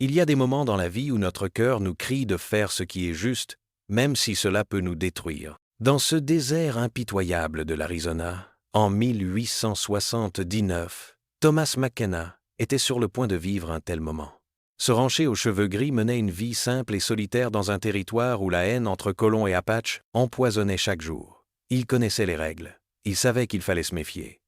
Il y a des moments dans la vie où notre cœur nous crie de faire ce qui est juste, même si cela peut nous détruire. Dans ce désert impitoyable de l'Arizona, en 1879, Thomas McKenna était sur le point de vivre un tel moment. Ce rancher aux cheveux gris menait une vie simple et solitaire dans un territoire où la haine entre colons et Apaches empoisonnait chaque jour. Il connaissait les règles. Il savait qu'il fallait se méfier.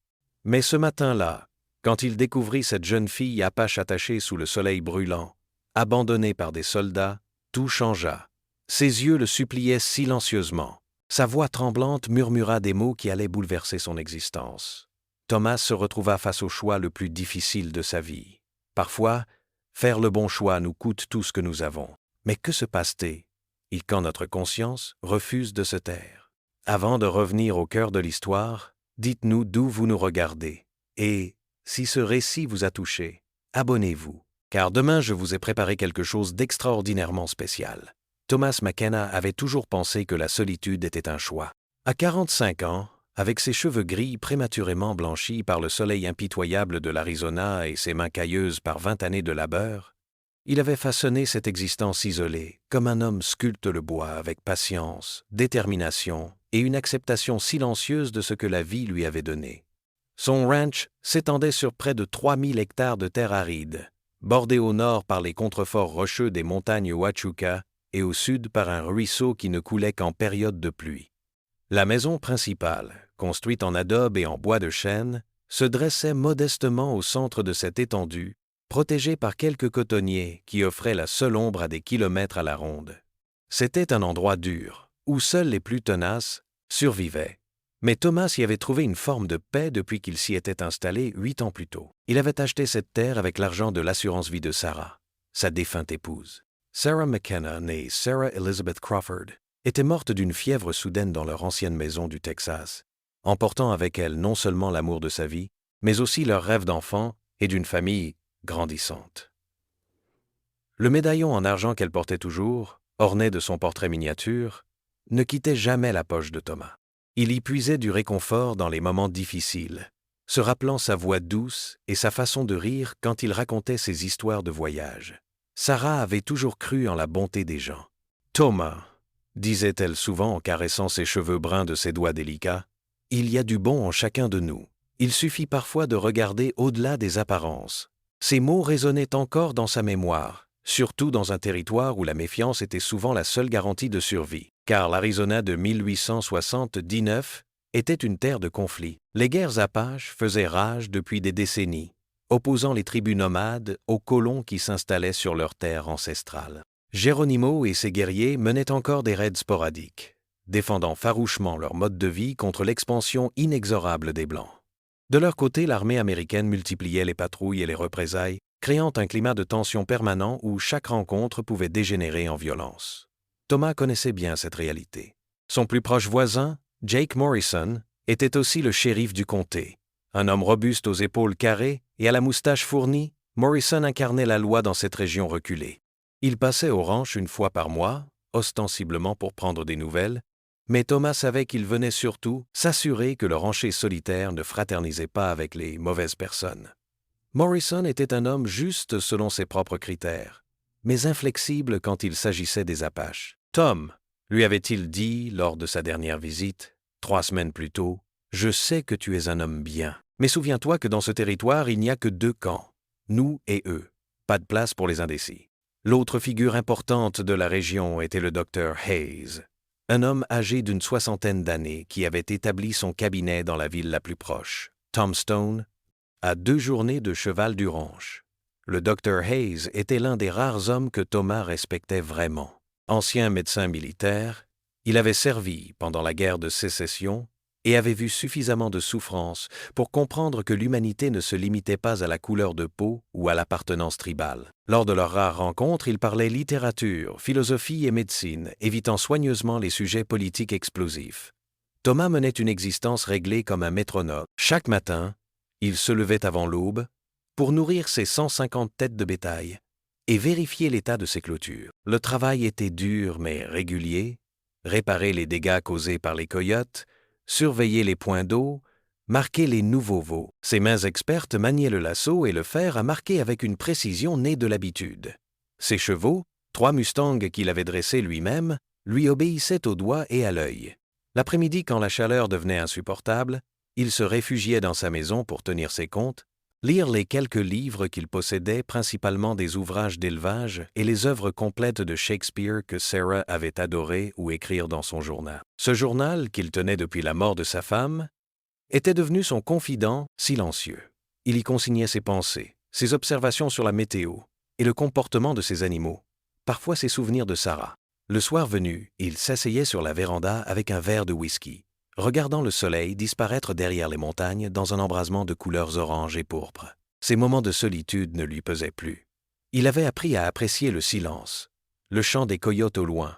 Mais ce matin-là, quand il découvrit cette jeune fille Apache attachée sous le soleil brûlant, abandonnée par des soldats, tout changea. Ses yeux le suppliaient silencieusement. Sa voix tremblante murmura des mots qui allaient bouleverser son existence. Thomas se retrouva face au choix le plus difficile de sa vie. Parfois, faire le bon choix nous coûte tout ce que nous avons. Mais que se passe-t-il quand notre conscience refuse de se taire? Avant de revenir au cœur de l'histoire, dites-nous d'où vous nous regardez. Et, si ce récit vous a touché, abonnez-vous, car demain je vous ai préparé quelque chose d'extraordinairement spécial. Thomas McKenna avait toujours pensé que la solitude était un choix. À 45 ans, avec ses cheveux gris prématurément blanchis par le soleil impitoyable de l'Arizona et ses mains cailleuses par 20 années de labeur, il avait façonné cette existence isolée, comme un homme sculpte le bois avec patience, détermination et une acceptation silencieuse de ce que la vie lui avait donné. Son ranch s'étendait sur près de 3000 hectares de terre aride, bordé au nord par les contreforts rocheux des montagnes Huachuca et au sud par un ruisseau qui ne coulait qu'en période de pluie. La maison principale, construite en adobe et en bois de chêne, se dressait modestement au centre de cette étendue, protégée par quelques cotonniers qui offraient la seule ombre à des kilomètres à la ronde. C'était un endroit dur, où seuls les plus tenaces survivaient. Mais Thomas y avait trouvé une forme de paix depuis qu'il s'y était installé 8 ans plus tôt. Il avait acheté cette terre avec l'argent de l'assurance-vie de Sarah, sa défunte épouse. Sarah McKenna, née Sarah Elizabeth Crawford, était morte d'une fièvre soudaine dans leur ancienne maison du Texas, emportant avec elle non seulement l'amour de sa vie, mais aussi leur rêve d'enfant et d'une famille grandissante. Le médaillon en argent qu'elle portait toujours, orné de son portrait miniature, ne quittait jamais la poche de Thomas. Il y puisait du réconfort dans les moments difficiles, se rappelant sa voix douce et sa façon de rire quand il racontait ses histoires de voyage. Sarah avait toujours cru en la bonté des gens. « Thomas », disait-elle souvent en caressant ses cheveux bruns de ses doigts délicats, « il y a du bon en chacun de nous. Il suffit parfois de regarder au-delà des apparences. » Ces mots résonnaient encore dans sa mémoire, surtout dans un territoire où la méfiance était souvent la seule garantie de survie, car l'Arizona de 1879 était une terre de conflit. Les guerres Apaches faisaient rage depuis des décennies, opposant les tribus nomades aux colons qui s'installaient sur leurs terres ancestrales. Geronimo et ses guerriers menaient encore des raids sporadiques, défendant farouchement leur mode de vie contre l'expansion inexorable des Blancs. De leur côté, l'armée américaine multipliait les patrouilles et les représailles, créant un climat de tension permanent où chaque rencontre pouvait dégénérer en violence. Thomas connaissait bien cette réalité. Son plus proche voisin, Jake Morrison, était aussi le shérif du comté. Un homme robuste aux épaules carrées et à la moustache fournie, Morrison incarnait la loi dans cette région reculée. Il passait au ranch une fois par mois, ostensiblement pour prendre des nouvelles, mais Thomas savait qu'il venait surtout s'assurer que le rancher solitaire ne fraternisait pas avec les mauvaises personnes. Morrison était un homme juste selon ses propres critères, mais inflexible quand il s'agissait des Apaches. « Tom », lui avait-il dit lors de sa dernière visite, 3 semaines plus tôt, « je sais que tu es un homme bien, mais souviens-toi que dans ce territoire, il n'y a que 2 camps, nous et eux, pas de place pour les indécis. » L'autre figure importante de la région était le docteur Hayes, un homme âgé d'une 60aine d'années qui avait établi son cabinet dans la ville la plus proche, Tombstone, à 2 journées de cheval du ranch. Le docteur Hayes était l'un des rares hommes que Thomas respectait vraiment. Ancien médecin militaire, il avait servi pendant la guerre de Sécession et avait vu suffisamment de souffrance pour comprendre que l'humanité ne se limitait pas à la couleur de peau ou à l'appartenance tribale. Lors de leurs rares rencontres, il parlait littérature, philosophie et médecine, évitant soigneusement les sujets politiques explosifs. Thomas menait une existence réglée comme un métronome. Chaque matin, il se levait avant l'aube pour nourrir ses 150 têtes de bétail et vérifier l'état de ses clôtures. Le travail était dur mais régulier, réparer les dégâts causés par les coyotes, surveiller les points d'eau, marquer les nouveaux veaux. Ses mains expertes maniaient le lasso et le fer à marquer avec une précision née de l'habitude. Ses chevaux, 3 Mustangs qu'il avait dressés lui-même, lui obéissaient au doigt et à l'œil. L'après-midi, quand la chaleur devenait insupportable, il se réfugiait dans sa maison pour tenir ses comptes, lire les quelques livres qu'il possédait, principalement des ouvrages d'élevage et les œuvres complètes de Shakespeare que Sarah avait adorées ou écrire dans son journal. Ce journal, qu'il tenait depuis la mort de sa femme, était devenu son confident silencieux. Il y consignait ses pensées, ses observations sur la météo et le comportement de ses animaux, parfois ses souvenirs de Sarah. Le soir venu, il s'asseyait sur la véranda avec un verre de whisky, regardant le soleil disparaître derrière les montagnes dans un embrasement de couleurs orange et pourpre. Ces moments de solitude ne lui pesaient plus. Il avait appris à apprécier le silence, le chant des coyotes au loin,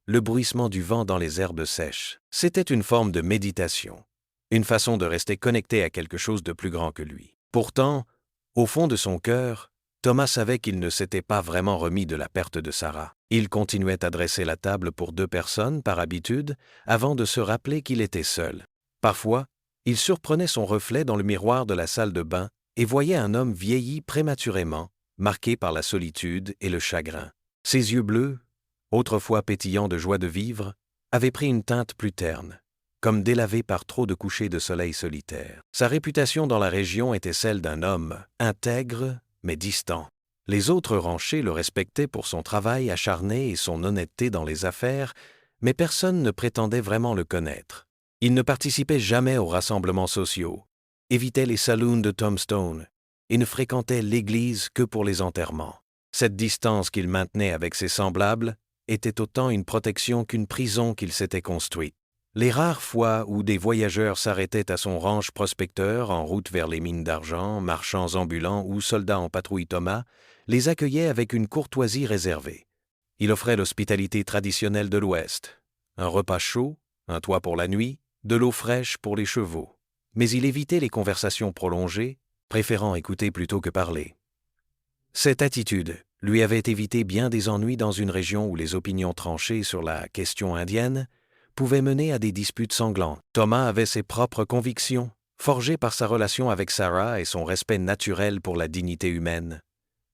le bruissement du vent dans les herbes sèches. C'était une forme de méditation, une façon de rester connecté à quelque chose de plus grand que lui. Pourtant, au fond de son cœur, Thomas savait qu'il ne s'était pas vraiment remis de la perte de Sarah. Il continuait à dresser la table pour 2 personnes par habitude, avant de se rappeler qu'il était seul. Parfois, il surprenait son reflet dans le miroir de la salle de bain et voyait un homme vieilli prématurément, marqué par la solitude et le chagrin. Ses yeux bleus, autrefois pétillants de joie de vivre, avaient pris une teinte plus terne, comme délavés par trop de couchers de soleil solitaires. Sa réputation dans la région était celle d'un homme intègre, mais distant. Les autres ranchers le respectaient pour son travail acharné et son honnêteté dans les affaires, mais personne ne prétendait vraiment le connaître. Il ne participait jamais aux rassemblements sociaux, évitait les saloons de Tombstone et ne fréquentait l'église que pour les enterrements. Cette distance qu'il maintenait avec ses semblables était autant une protection qu'une prison qu'il s'était construite. Les rares fois où des voyageurs s'arrêtaient à son ranch prospecteur en route vers les mines d'argent, marchands ambulants ou soldats en patrouille Thomas, les accueillaient avec une courtoisie réservée. Il offrait l'hospitalité traditionnelle de l'Ouest, un repas chaud, un toit pour la nuit, de l'eau fraîche pour les chevaux. Mais il évitait les conversations prolongées, préférant écouter plutôt que parler. Cette attitude lui avait évité bien des ennuis dans une région où les opinions tranchées sur la question indienne pouvaient mener à des disputes sanglantes. Thomas avait ses propres convictions, forgées par sa relation avec Sarah et son respect naturel pour la dignité humaine.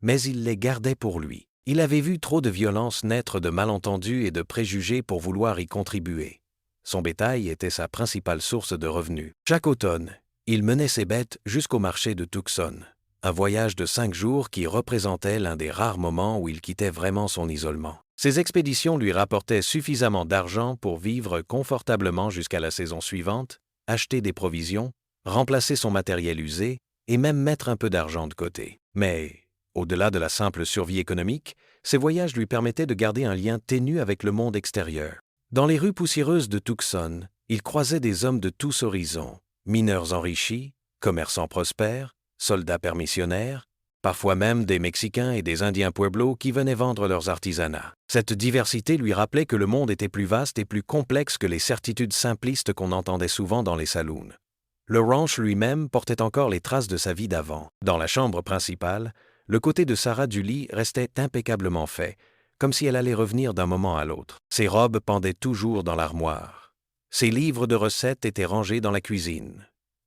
Mais il les gardait pour lui. Il avait vu trop de violence naître de malentendus et de préjugés pour vouloir y contribuer. Son bétail était sa principale source de revenus. Chaque automne, il menait ses bêtes jusqu'au marché de Tucson, un voyage de 5 jours qui représentait l'un des rares moments où il quittait vraiment son isolement. Ces expéditions lui rapportaient suffisamment d'argent pour vivre confortablement jusqu'à la saison suivante, acheter des provisions, remplacer son matériel usé et même mettre un peu d'argent de côté. Mais, au-delà de la simple survie économique, ces voyages lui permettaient de garder un lien ténu avec le monde extérieur. Dans les rues poussiéreuses de Tucson, il croisait des hommes de tous horizons, mineurs enrichis, commerçants prospères, soldats permissionnaires, parfois même des Mexicains et des Indiens pueblos qui venaient vendre leurs artisanats. Cette diversité lui rappelait que le monde était plus vaste et plus complexe que les certitudes simplistes qu'on entendait souvent dans les saloons. Le ranch lui-même portait encore les traces de sa vie d'avant. Dans la chambre principale, le côté de Sarah du lit restait impeccablement fait, comme si elle allait revenir d'un moment à l'autre. Ses robes pendaient toujours dans l'armoire. Ses livres de recettes étaient rangés dans la cuisine.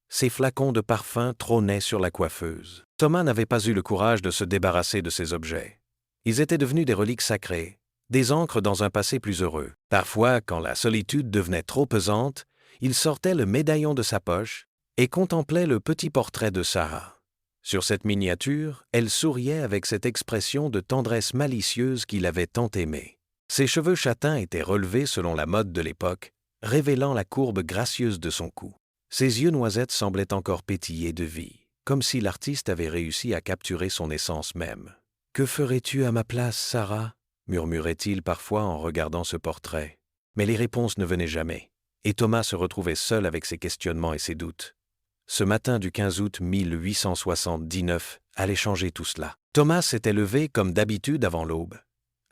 Ses flacons de parfum trônaient sur la coiffeuse. Thomas n'avait pas eu le courage de se débarrasser de ces objets. Ils étaient devenus des reliques sacrées, des ancres dans un passé plus heureux. Parfois, quand la solitude devenait trop pesante, il sortait le médaillon de sa poche et contemplait le petit portrait de Sarah. Sur cette miniature, elle souriait avec cette expression de tendresse malicieuse qu'il avait tant aimée. Ses cheveux châtains étaient relevés selon la mode de l'époque, révélant la courbe gracieuse de son cou. Ses yeux noisettes semblaient encore pétiller de vie, comme si l'artiste avait réussi à capturer son essence même. « Que ferais-tu à ma place, Sarah ?» murmurait-il parfois en regardant ce portrait. Mais les réponses ne venaient jamais, et Thomas se retrouvait seul avec ses questionnements et ses doutes. Ce matin du 15 août 1879 allait changer tout cela. Thomas s'était levé comme d'habitude avant l'aube,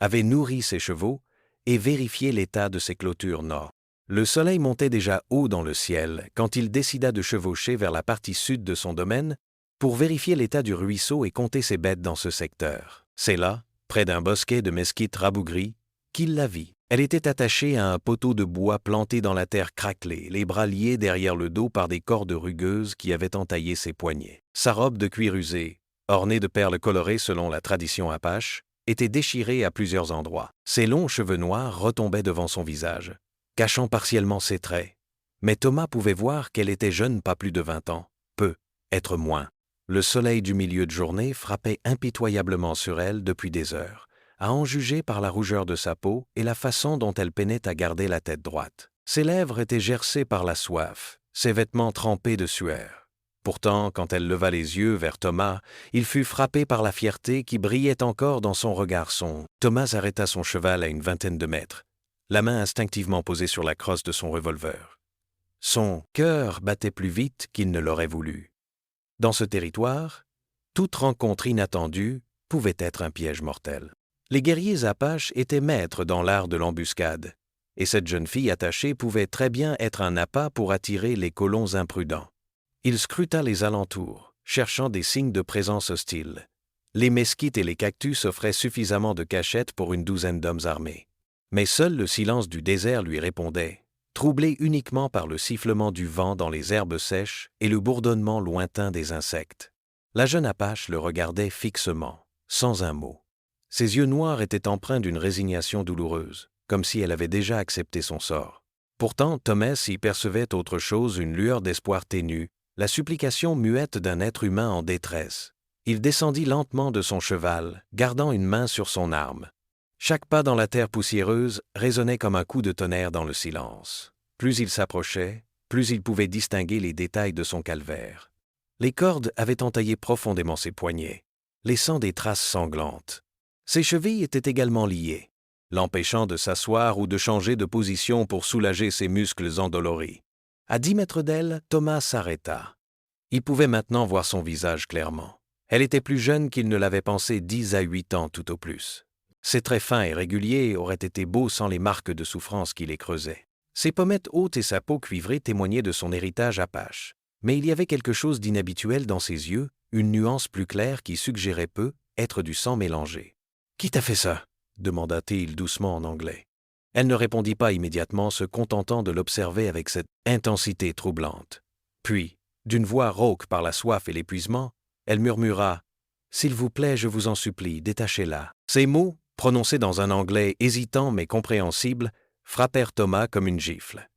avait nourri ses chevaux et vérifié l'état de ses clôtures nord. Le soleil montait déjà haut dans le ciel quand il décida de chevaucher vers la partie sud de son domaine pour vérifier l'état du ruisseau et compter ses bêtes dans ce secteur. C'est là, près d'un bosquet de mesquites rabougries, qu'il la vit. Elle était attachée à un poteau de bois planté dans la terre craquelée, les bras liés derrière le dos par des cordes rugueuses qui avaient entaillé ses poignets. Sa robe de cuir usé, ornée de perles colorées selon la tradition apache, était déchirée à plusieurs endroits. Ses longs cheveux noirs retombaient devant son visage, cachant partiellement ses traits. Mais Thomas pouvait voir qu'elle était jeune pas plus de 20 ans, être moins. Le soleil du milieu de journée frappait impitoyablement sur elle depuis des heures, à en juger par la rougeur de sa peau et la façon dont elle peinait à garder la tête droite. Ses lèvres étaient gercées par la soif, ses vêtements trempés de sueur. Pourtant, quand elle leva les yeux vers Thomas, il fut frappé par la fierté qui brillait encore dans son regard sombre. Thomas arrêta son cheval à une vingtaine de mètres, la main instinctivement posée sur la crosse de son revolver. Son cœur battait plus vite qu'il ne l'aurait voulu. Dans ce territoire, toute rencontre inattendue pouvait être un piège mortel. Les guerriers apaches étaient maîtres dans l'art de l'embuscade, et cette jeune fille attachée pouvait très bien être un appât pour attirer les colons imprudents. Il scruta les alentours, cherchant des signes de présence hostile. Les mesquites et les cactus offraient suffisamment de cachettes pour une douzaine d'hommes armés. Mais seul le silence du désert lui répondait, troublé uniquement par le sifflement du vent dans les herbes sèches et le bourdonnement lointain des insectes. La jeune Apache le regardait fixement, sans un mot. Ses yeux noirs étaient empreints d'une résignation douloureuse, comme si elle avait déjà accepté son sort. Pourtant, Thomas y percevait autre chose, une lueur d'espoir ténue, la supplication muette d'un être humain en détresse. Il descendit lentement de son cheval, gardant une main sur son arme. Chaque pas dans la terre poussiéreuse résonnait comme un coup de tonnerre dans le silence. Plus il s'approchait, plus il pouvait distinguer les détails de son calvaire. Les cordes avaient entaillé profondément ses poignets, laissant des traces sanglantes. Ses chevilles étaient également liées, l'empêchant de s'asseoir ou de changer de position pour soulager ses muscles endoloris. À 10 mètres d'elle, Thomas s'arrêta. Il pouvait maintenant voir son visage clairement. Elle était plus jeune qu'il ne l'avait pensé 10 à 8 ans tout au plus. Ses traits fins et réguliers auraient été beaux sans les marques de souffrance qui les creusaient. Ses pommettes hautes et sa peau cuivrée témoignaient de son héritage apache. Mais il y avait quelque chose d'inhabituel dans ses yeux, une nuance plus claire qui suggérait peu être du sang mélangé. « Qui t'a fait ça ?» demanda-t-il doucement en anglais. Elle ne répondit pas immédiatement, se contentant de l'observer avec cette intensité troublante. Puis, d'une voix rauque par la soif et l'épuisement, elle murmura « S'il vous plaît, je vous en supplie, détachez-la. » Ces mots, prononcés dans un anglais hésitant mais compréhensible, frappèrent Thomas comme une gifle.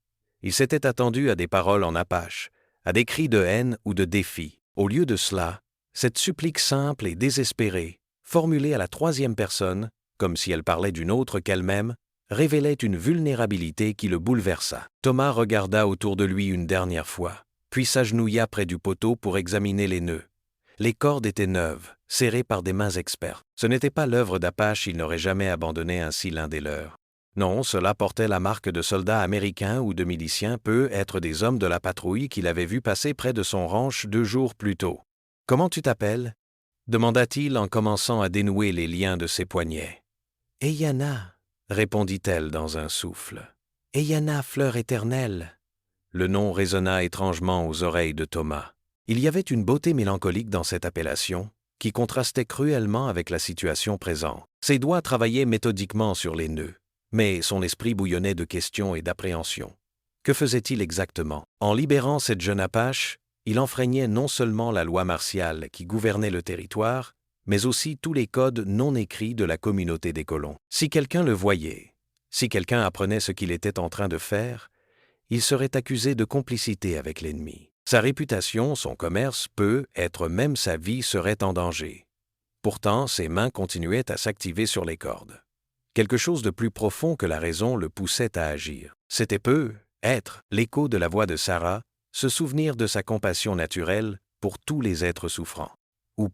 Il s'était attendu à des paroles en apache, à des cris de haine ou de défi. Au lieu de cela, cette supplique simple et désespérée, formulée à la troisième personne, comme si elle parlait d'une autre qu'elle-même, révélait une vulnérabilité qui le bouleversa. Thomas regarda autour de lui une dernière fois, puis s'agenouilla près du poteau pour examiner les nœuds. Les cordes étaient neuves, serrées par des mains expertes. Ce n'était pas l'œuvre d'Apache, il n'aurait jamais abandonné ainsi l'un des leurs. Non, cela portait la marque de soldats américains ou de miliciens, peut être des hommes de la patrouille qu'il avait vus passer près de son ranch 2 jours plus tôt. « Comment tu t'appelles » demanda-t-il en commençant à dénouer les liens de ses poignets. « Eyana » répondit-elle dans un souffle. « Eyana, fleur éternelle » Le nom résonna étrangement aux oreilles de Thomas. Il y avait une beauté mélancolique dans cette appellation, qui contrastait cruellement avec la situation présente. Ses doigts travaillaient méthodiquement sur les nœuds, mais son esprit bouillonnait de questions et d'appréhension. Que faisait-il exactement? En libérant cette jeune Apache, il enfreignait non seulement la loi martiale qui gouvernait le territoire, mais aussi tous les codes non écrits de la communauté des colons. Si quelqu'un le voyait, si quelqu'un apprenait ce qu'il était en train de faire, il serait accusé de complicité avec l'ennemi. Sa réputation, son commerce, être même sa vie seraient en danger. Pourtant, ses mains continuaient à s'activer sur les cordes. Quelque chose de plus profond que la raison le poussait à agir. C'était être, l'écho de la voix de Sarah, se souvenir de sa compassion naturelle pour tous les êtres souffrants. Ou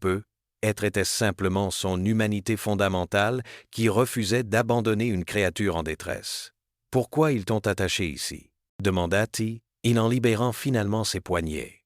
être était-ce simplement son humanité fondamentale qui refusait d'abandonner une créature en détresse. « Pourquoi ils t'ont attaché ici ?» demanda-t-il en libérant finalement ses poignets.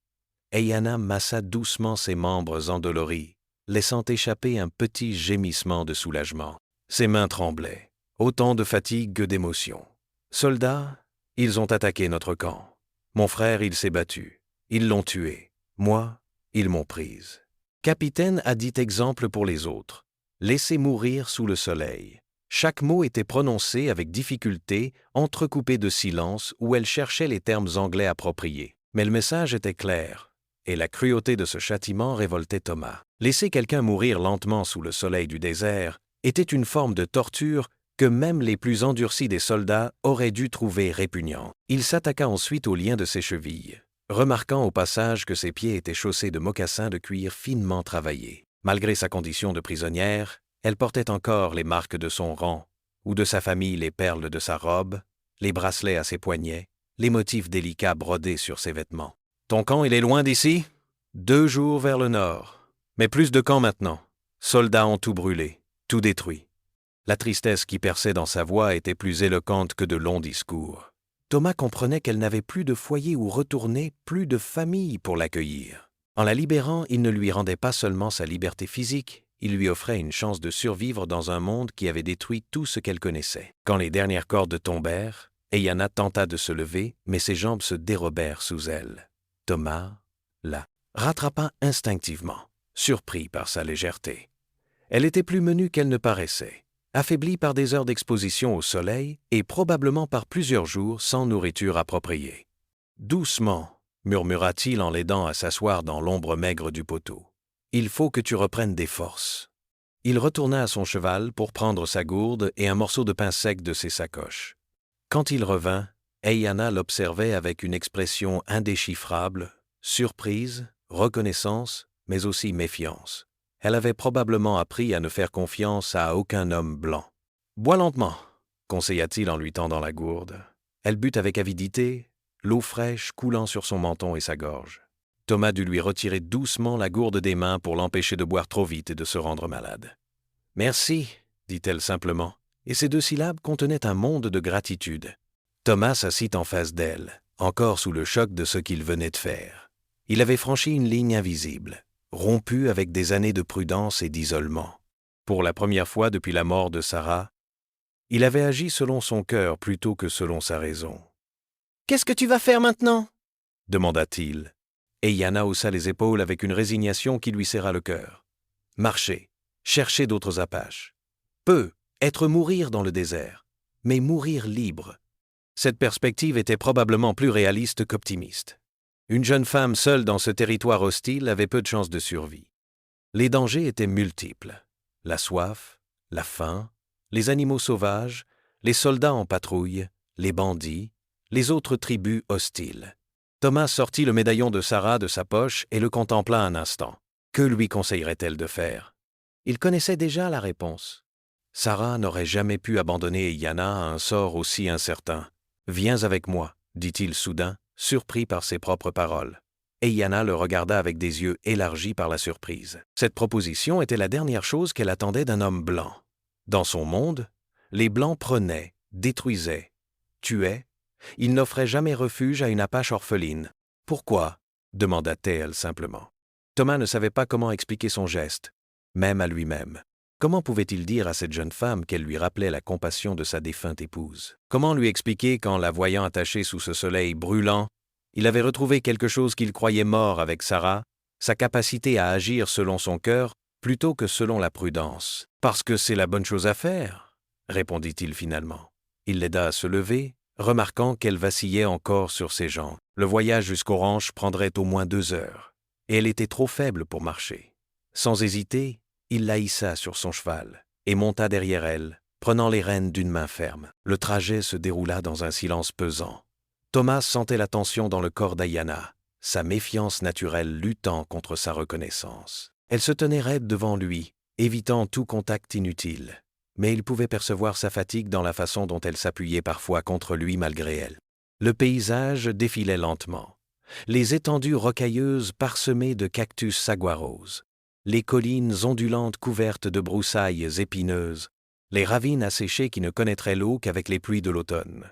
Eyana massa doucement ses membres endoloris, laissant échapper un petit gémissement de soulagement. Ses mains tremblaient, autant de fatigue que d'émotion. « Soldats, ils ont attaqué notre camp. Mon frère, il s'est battu. Ils l'ont tué. Moi, ils m'ont prise. » Capitaine a dit exemple pour les autres. Laissez mourir sous le soleil. Chaque mot était prononcé avec difficulté, entrecoupé de silence où elle cherchait les termes anglais appropriés. Mais le message était clair, et la cruauté de ce châtiment révoltait Thomas. Laisser quelqu'un mourir lentement sous le soleil du désert était une forme de torture que même les plus endurcis des soldats auraient dû trouver répugnante. Il s'attaqua ensuite aux liens de ses chevilles, remarquant au passage que ses pieds étaient chaussés de mocassins de cuir finement travaillés. Malgré sa condition de prisonnière, elle portait encore les marques de son rang, ou de sa famille les perles de sa robe, les bracelets à ses poignets, les motifs délicats brodés sur ses vêtements. « Ton camp, il est loin d'ici » ? 2 jours vers le nord. Mais plus de camps maintenant. Soldats ont tout brûlé, tout détruit. La tristesse qui perçait dans sa voix était plus éloquente que de longs discours. Thomas comprenait qu'elle n'avait plus de foyer où retourner, plus de famille pour l'accueillir. En la libérant, il ne lui rendait pas seulement sa liberté physique, il lui offrait une chance de survivre dans un monde qui avait détruit tout ce qu'elle connaissait. Quand les dernières cordes tombèrent, Eyanna tenta de se lever, mais ses jambes se dérobèrent sous elle. Thomas la rattrapa instinctivement, surpris par sa légèreté. Elle était plus menue qu'elle ne paraissait, affaiblie par des heures d'exposition au soleil et probablement par plusieurs jours sans nourriture appropriée. « Doucement », murmura-t-il en l'aidant à s'asseoir dans l'ombre maigre du poteau. « Il faut que tu reprennes des forces. » Il retourna à son cheval pour prendre sa gourde et un morceau de pain sec de ses sacoches. Quand il revint, Eyanna l'observait avec une expression indéchiffrable, surprise, reconnaissance, mais aussi méfiance. Elle avait probablement appris à ne faire confiance à aucun homme blanc. « Bois lentement », conseilla-t-il en lui tendant la gourde. Elle but avec avidité, l'eau fraîche coulant sur son menton et sa gorge. Thomas dut lui retirer doucement la gourde des mains pour l'empêcher de boire trop vite et de se rendre malade. « Merci », dit-elle simplement, et ces 2 syllabes contenaient un monde de gratitude. Thomas s'assit en face d'elle, encore sous le choc de ce qu'il venait de faire. Il avait franchi une ligne invisible, rompue avec des années de prudence et d'isolement. Pour la première fois depuis la mort de Sarah, il avait agi selon son cœur plutôt que selon sa raison. « Qu'est-ce que tu vas faire maintenant » demanda-t-il. Eyanna haussa les épaules avec une résignation qui lui serra le cœur. Marcher, chercher d'autres Apaches. Être mourir dans le désert, mais mourir libre. Cette perspective était probablement plus réaliste qu'optimiste. Une jeune femme seule dans ce territoire hostile avait peu de chances de survie. Les dangers étaient multiples. La soif, la faim, les animaux sauvages, les soldats en patrouille, les bandits, les autres tribus hostiles. Thomas sortit le médaillon de Sarah de sa poche et le contempla un instant. Que lui conseillerait-elle de faire? Il connaissait déjà la réponse. Sarah n'aurait jamais pu abandonner Eyanna à un sort aussi incertain. « Viens avec moi », dit-il soudain, surpris par ses propres paroles. Eyanna le regarda avec des yeux élargis par la surprise. Cette proposition était la dernière chose qu'elle attendait d'un homme blanc. Dans son monde, les Blancs prenaient, détruisaient, tuaient. Ils n'offraient jamais refuge à une Apache orpheline. « Pourquoi » demanda-t-elle simplement. Thomas ne savait pas comment expliquer son geste, même à lui-même. Comment pouvait-il dire à cette jeune femme qu'elle lui rappelait la compassion de sa défunte épouse? Comment lui expliquer qu'en la voyant attachée sous ce soleil brûlant, il avait retrouvé quelque chose qu'il croyait mort avec Sarah, sa capacité à agir selon son cœur plutôt que selon la prudence? « Parce que c'est la bonne chose à faire », répondit-il finalement. Il l'aida à se lever, remarquant qu'elle vacillait encore sur ses jambes. Le voyage jusqu'au ranch prendrait au moins 2 heures, et elle était trop faible pour marcher. Sans hésiter, il la hissa sur son cheval et monta derrière elle, prenant les rênes d'une main ferme. Le trajet se déroula dans un silence pesant. Thomas sentait la tension dans le corps d'Eyanna, sa méfiance naturelle luttant contre sa reconnaissance. Elle se tenait raide devant lui, évitant tout contact inutile, mais il pouvait percevoir sa fatigue dans la façon dont elle s'appuyait parfois contre lui malgré elle. Le paysage défilait lentement. Les étendues rocailleuses parsemées de cactus saguaroses, les collines ondulantes couvertes de broussailles épineuses, les ravines asséchées qui ne connaîtraient l'eau qu'avec les pluies de l'automne.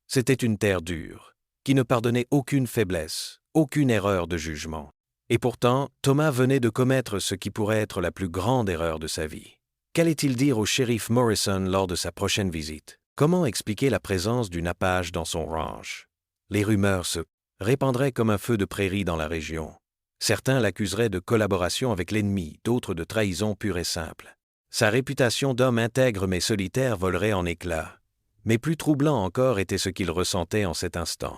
C'était une terre dure, qui ne pardonnait aucune faiblesse, aucune erreur de jugement. Et pourtant, Thomas venait de commettre ce qui pourrait être la plus grande erreur de sa vie. Qu'allait-il dire au shérif Morrison lors de sa prochaine visite? Comment expliquer la présence d'une Apache dans son ranch? Les rumeurs se répandraient comme un feu de prairie dans la région. Certains l'accuseraient de collaboration avec l'ennemi, d'autres de trahison pure et simple. Sa réputation d'homme intègre mais solitaire volerait en éclats. Mais plus troublant encore était ce qu'il ressentait en cet instant.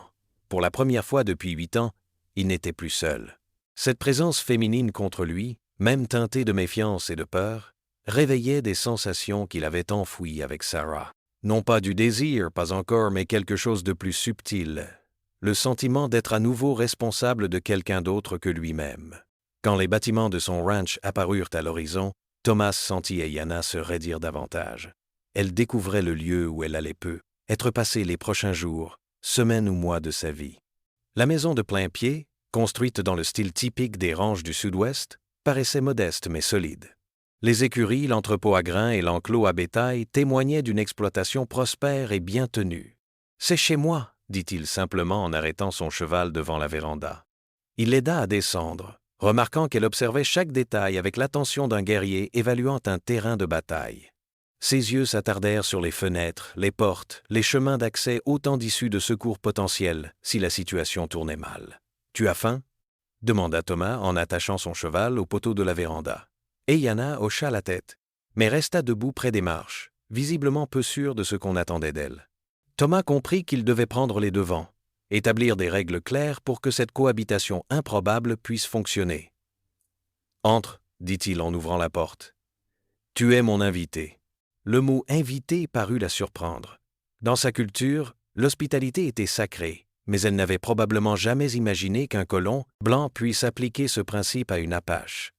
Pour la première fois depuis 8 ans, il n'était plus seul. Cette présence féminine contre lui, même teintée de méfiance et de peur, réveillait des sensations qu'il avait enfouies avec Sarah. Non pas du désir, pas encore, mais quelque chose de plus subtil. Le sentiment d'être à nouveau responsable de quelqu'un d'autre que lui-même. Quand les bâtiments de son ranch apparurent à l'horizon, Thomas sentit Ayanna se raidir davantage. Elle découvrait le lieu où elle allait peu, être passée les prochains jours, semaines ou mois de sa vie. La maison de plein pied, construite dans le style typique des ranches du Sud-Ouest, paraissait modeste mais solide. Les écuries, l'entrepôt à grains et l'enclos à bétail témoignaient d'une exploitation prospère et bien tenue. « C'est chez moi », dit-il simplement en arrêtant son cheval devant la véranda. Il l'aida à descendre, remarquant qu'elle observait chaque détail avec l'attention d'un guerrier évaluant un terrain de bataille. Ses yeux s'attardèrent sur les fenêtres, les portes, les chemins d'accès, autant d'issues de secours potentiels si la situation tournait mal. « Tu as faim » demanda Thomas en attachant son cheval au poteau de la véranda. Ayanna hocha la tête, mais resta debout près des marches, visiblement peu sûre de ce qu'on attendait d'elle. Thomas comprit qu'il devait prendre les devants, établir des règles claires pour que cette cohabitation improbable puisse fonctionner. « Entre, » dit-il en ouvrant la porte. « Tu es mon invité. » Le mot « invité » parut la surprendre. Dans sa culture, l'hospitalité était sacrée, mais elle n'avait probablement jamais imaginé qu'un colon blanc puisse appliquer ce principe à une Apache.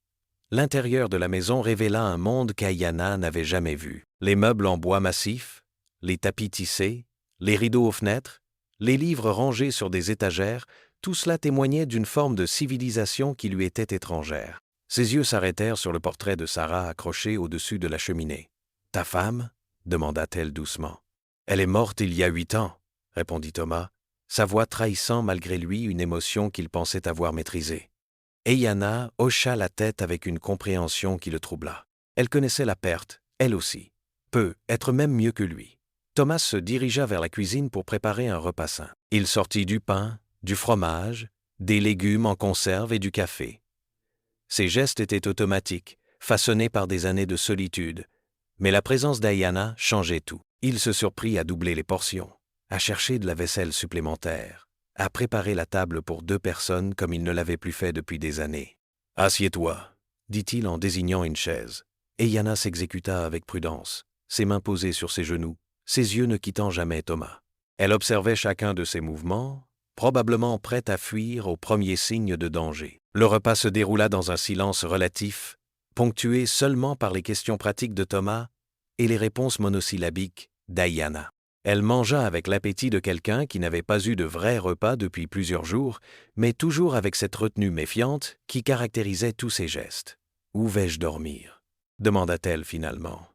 L'intérieur de la maison révéla un monde qu'Ayanna n'avait jamais vu. Les meubles en bois massif, les tapis tissés, les rideaux aux fenêtres, les livres rangés sur des étagères, tout cela témoignait d'une forme de civilisation qui lui était étrangère. Ses yeux s'arrêtèrent sur le portrait de Sarah accroché au-dessus de la cheminée. « Ta femme » demanda-t-elle doucement. « Elle est morte il y a 8 ans, » répondit Thomas, sa voix trahissant malgré lui une émotion qu'il pensait avoir maîtrisée. Ayanna hocha la tête avec une compréhension qui le troubla. Elle connaissait la perte, elle aussi. Peut être même mieux que lui. Thomas se dirigea vers la cuisine pour préparer un repas sain. Il sortit du pain, du fromage, des légumes en conserve et du café. Ses gestes étaient automatiques, façonnés par des années de solitude. Mais la présence d'Ayanna changeait tout. Il se surprit à doubler les portions, à chercher de la vaisselle supplémentaire, à préparer la table pour 2 personnes comme il ne l'avait plus fait depuis des années. « Assieds-toi », dit-il en désignant une chaise. Ayanna s'exécuta avec prudence, ses mains posées sur ses genoux, ses yeux ne quittant jamais Thomas. Elle observait chacun de ses mouvements, probablement prête à fuir au premier signe de danger. Le repas se déroula dans un silence relatif, ponctué seulement par les questions pratiques de Thomas et les réponses monosyllabiques d'Ayanna. Elle mangea avec l'appétit de quelqu'un qui n'avait pas eu de vrai repas depuis plusieurs jours, mais toujours avec cette retenue méfiante qui caractérisait tous ses gestes. « Où vais-je dormir » demanda-t-elle finalement.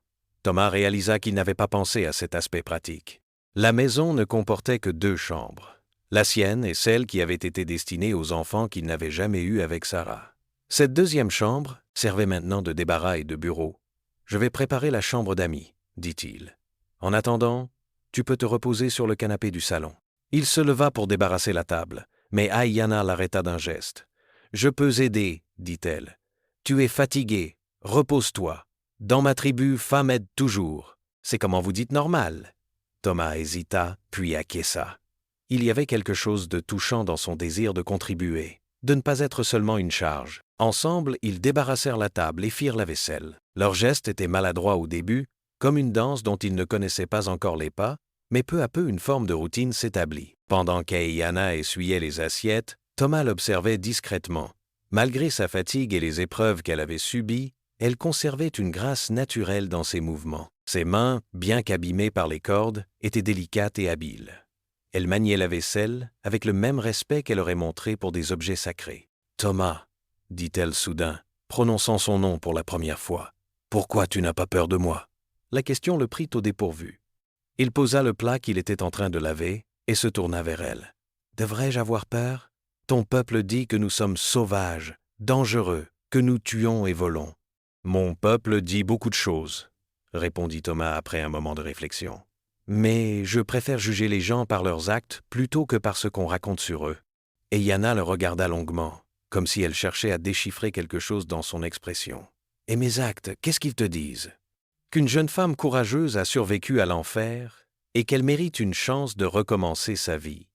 Thomas réalisa qu'il n'avait pas pensé à cet aspect pratique. La maison ne comportait que 2 chambres, la sienne et celle qui avait été destinée aux enfants qu'il n'avait jamais eus avec Sarah. Cette 2e chambre servait maintenant de débarras et de bureau. « Je vais préparer la chambre d'amis, » dit-il. « En attendant, tu peux te reposer sur le canapé du salon. » Il se leva pour débarrasser la table, mais Ayanna l'arrêta d'un geste. « Je peux aider, » dit-elle. « Tu es fatigué, repose-toi. Dans ma tribu, femme aide toujours. C'est comment vous dites normal. » Thomas hésita, puis acquiesça. Il y avait quelque chose de touchant dans son désir de contribuer, de ne pas être seulement une charge. Ensemble, ils débarrassèrent la table et firent la vaisselle. Leur geste était maladroit au début, comme une danse dont ils ne connaissaient pas encore les pas, mais peu à peu une forme de routine s'établit. Pendant qu'Ayanna essuyait les assiettes, Thomas l'observait discrètement. Malgré sa fatigue et les épreuves qu'elle avait subies, elle conservait une grâce naturelle dans ses mouvements. Ses mains, bien qu'abîmées par les cordes, étaient délicates et habiles. Elle maniait la vaisselle avec le même respect qu'elle aurait montré pour des objets sacrés. « Thomas », dit-elle soudain, prononçant son nom pour la première fois, « pourquoi tu n'as pas peur de moi ?» La question le prit au dépourvu. Il posa le plat qu'il était en train de laver et se tourna vers elle. « Devrais-je avoir peur ? Ton peuple dit que nous sommes sauvages, dangereux, que nous tuons et volons. »« Mon peuple dit beaucoup de choses, » répondit Thomas après un moment de réflexion. « Mais je préfère juger les gens par leurs actes plutôt que par ce qu'on raconte sur eux. » Ayanna le regarda longuement, comme si elle cherchait à déchiffrer quelque chose dans son expression. « Et mes actes, qu'est-ce qu'ils te disent ? Qu'une jeune femme courageuse a survécu à l'enfer et qu'elle mérite une chance de recommencer sa vie. »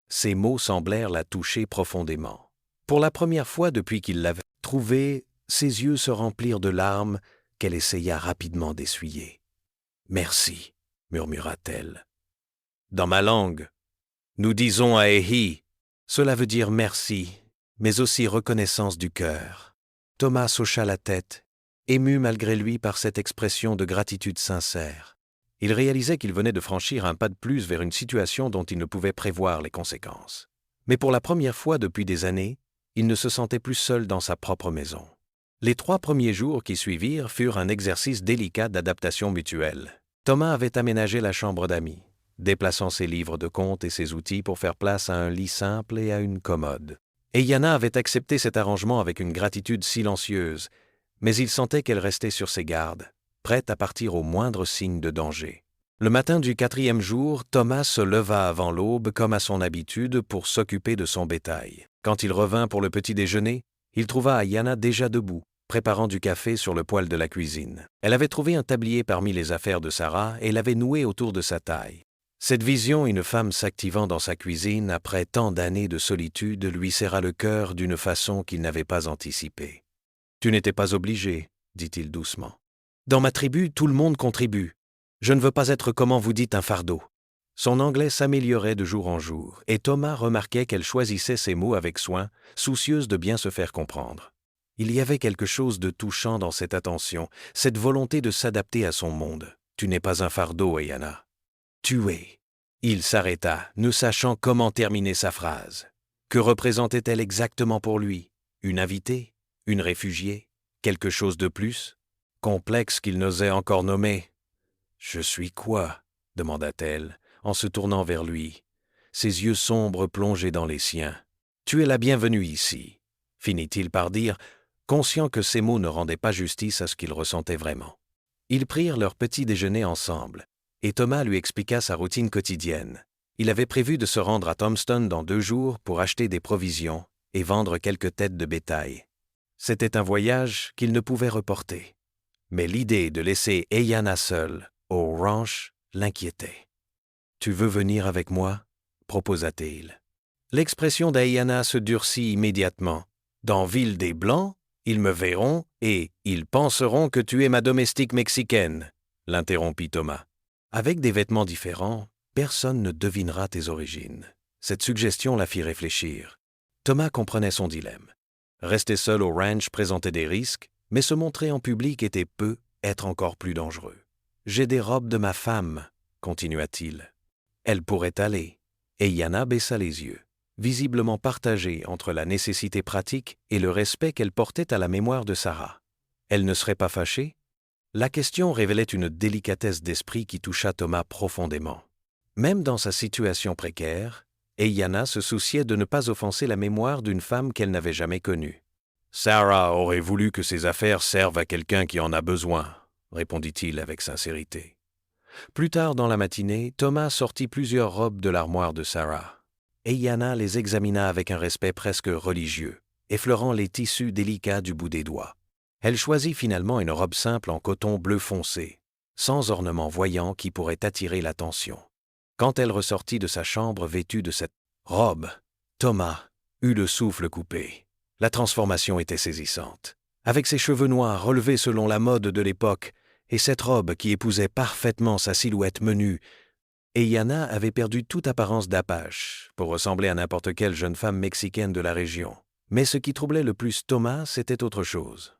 Ces mots semblèrent la toucher profondément. Pour la première fois depuis qu'il l'avait trouvée, ses yeux se remplirent de larmes qu'elle essaya rapidement d'essuyer. « Merci, murmura-t-elle. Dans ma langue, nous disons Aehi. Cela veut dire merci, mais aussi reconnaissance du cœur. » Thomas hocha la tête, ému malgré lui par cette expression de gratitude sincère. Il réalisait qu'il venait de franchir un pas de plus vers une situation dont il ne pouvait prévoir les conséquences. Mais pour la première fois depuis des années, il ne se sentait plus seul dans sa propre maison. Les 3 premiers jours qui suivirent furent un exercice délicat d'adaptation mutuelle. Thomas avait aménagé la chambre d'amis, déplaçant ses livres de comptes et ses outils pour faire place à un lit simple et à une commode. Et Yana avait accepté cet arrangement avec une gratitude silencieuse, mais il sentait qu'elle restait sur ses gardes, prête à partir au moindre signe de danger. Le matin du 4e jour, Thomas se leva avant l'aube comme à son habitude pour s'occuper de son bétail. Quand il revint pour le petit déjeuner, il trouva Yana déjà debout, préparant du café sur le poêle de la cuisine. Elle avait trouvé un tablier parmi les affaires de Sarah et l'avait noué autour de sa taille. Cette vision, une femme s'activant dans sa cuisine après tant d'années de solitude, lui serra le cœur d'une façon qu'il n'avait pas anticipée. « Tu n'étais pas obligé, » dit-il doucement. « Dans ma tribu, tout le monde contribue. Je ne veux pas être, comment vous dites, un fardeau. » Son anglais s'améliorait de jour en jour, et Thomas remarquait qu'elle choisissait ses mots avec soin, soucieuse de bien se faire comprendre. Il y avait quelque chose de touchant dans cette attention, cette volonté de s'adapter à son monde. « Tu n'es pas un fardeau, Yana. Tu es. » Il s'arrêta, ne sachant comment terminer sa phrase. Que représentait-elle exactement pour lui? Une invitée? Une réfugiée? Quelque chose de plus? Complexe qu'il n'osait encore nommer. « Je suis quoi ?» demanda-t-elle, en se tournant vers lui, ses yeux sombres plongés dans les siens. « Tu es la bienvenue ici, » finit-il par dire, conscient que ces mots ne rendaient pas justice à ce qu'il ressentait vraiment. Ils prirent leur petit déjeuner ensemble, et Thomas lui expliqua sa routine quotidienne. Il avait prévu de se rendre à Tombstone dans 2 jours pour acheter des provisions et vendre quelques têtes de bétail. C'était un voyage qu'il ne pouvait reporter. Mais l'idée de laisser Yana seule au ranch l'inquiétait. « Tu veux venir avec moi ?» proposa-t-il. L'expression d'Ayana se durcit immédiatement. « Dans Ville des Blancs, ils me verront et ils penseront que tu es ma domestique mexicaine », l'interrompit Thomas. « Avec des vêtements différents, personne ne devinera tes origines. » Cette suggestion la fit réfléchir. Thomas comprenait son dilemme. Rester seul au ranch présentait des risques, mais se montrer en public était être encore plus dangereux. « J'ai des robes de ma femme », continua-t-il. « Elle pourrait aller. » Et Yana baissa les yeux, visiblement partagée entre la nécessité pratique et le respect qu'elle portait à la mémoire de Sarah. Elle ne serait pas fâchée? La question révélait une délicatesse d'esprit qui toucha Thomas profondément. Même dans sa situation précaire, Yana se souciait de ne pas offenser la mémoire d'une femme qu'elle n'avait jamais connue. « Sarah aurait voulu que ses affaires servent à quelqu'un qui en a besoin, » répondit-il avec sincérité. Plus tard dans la matinée, Thomas sortit plusieurs robes de l'armoire de Sarah. Yana les examina avec un respect presque religieux, effleurant les tissus délicats du bout des doigts. Elle choisit finalement une robe simple en coton bleu foncé, sans ornement voyant qui pourrait attirer l'attention. Quand elle ressortit de sa chambre vêtue de cette robe, Thomas eut le souffle coupé. La transformation était saisissante. Avec ses cheveux noirs relevés selon la mode de l'époque et cette robe qui épousait parfaitement sa silhouette menue, Yana avait perdu toute apparence d'apache pour ressembler à n'importe quelle jeune femme mexicaine de la région. Mais ce qui troublait le plus Thomas, c'était autre chose.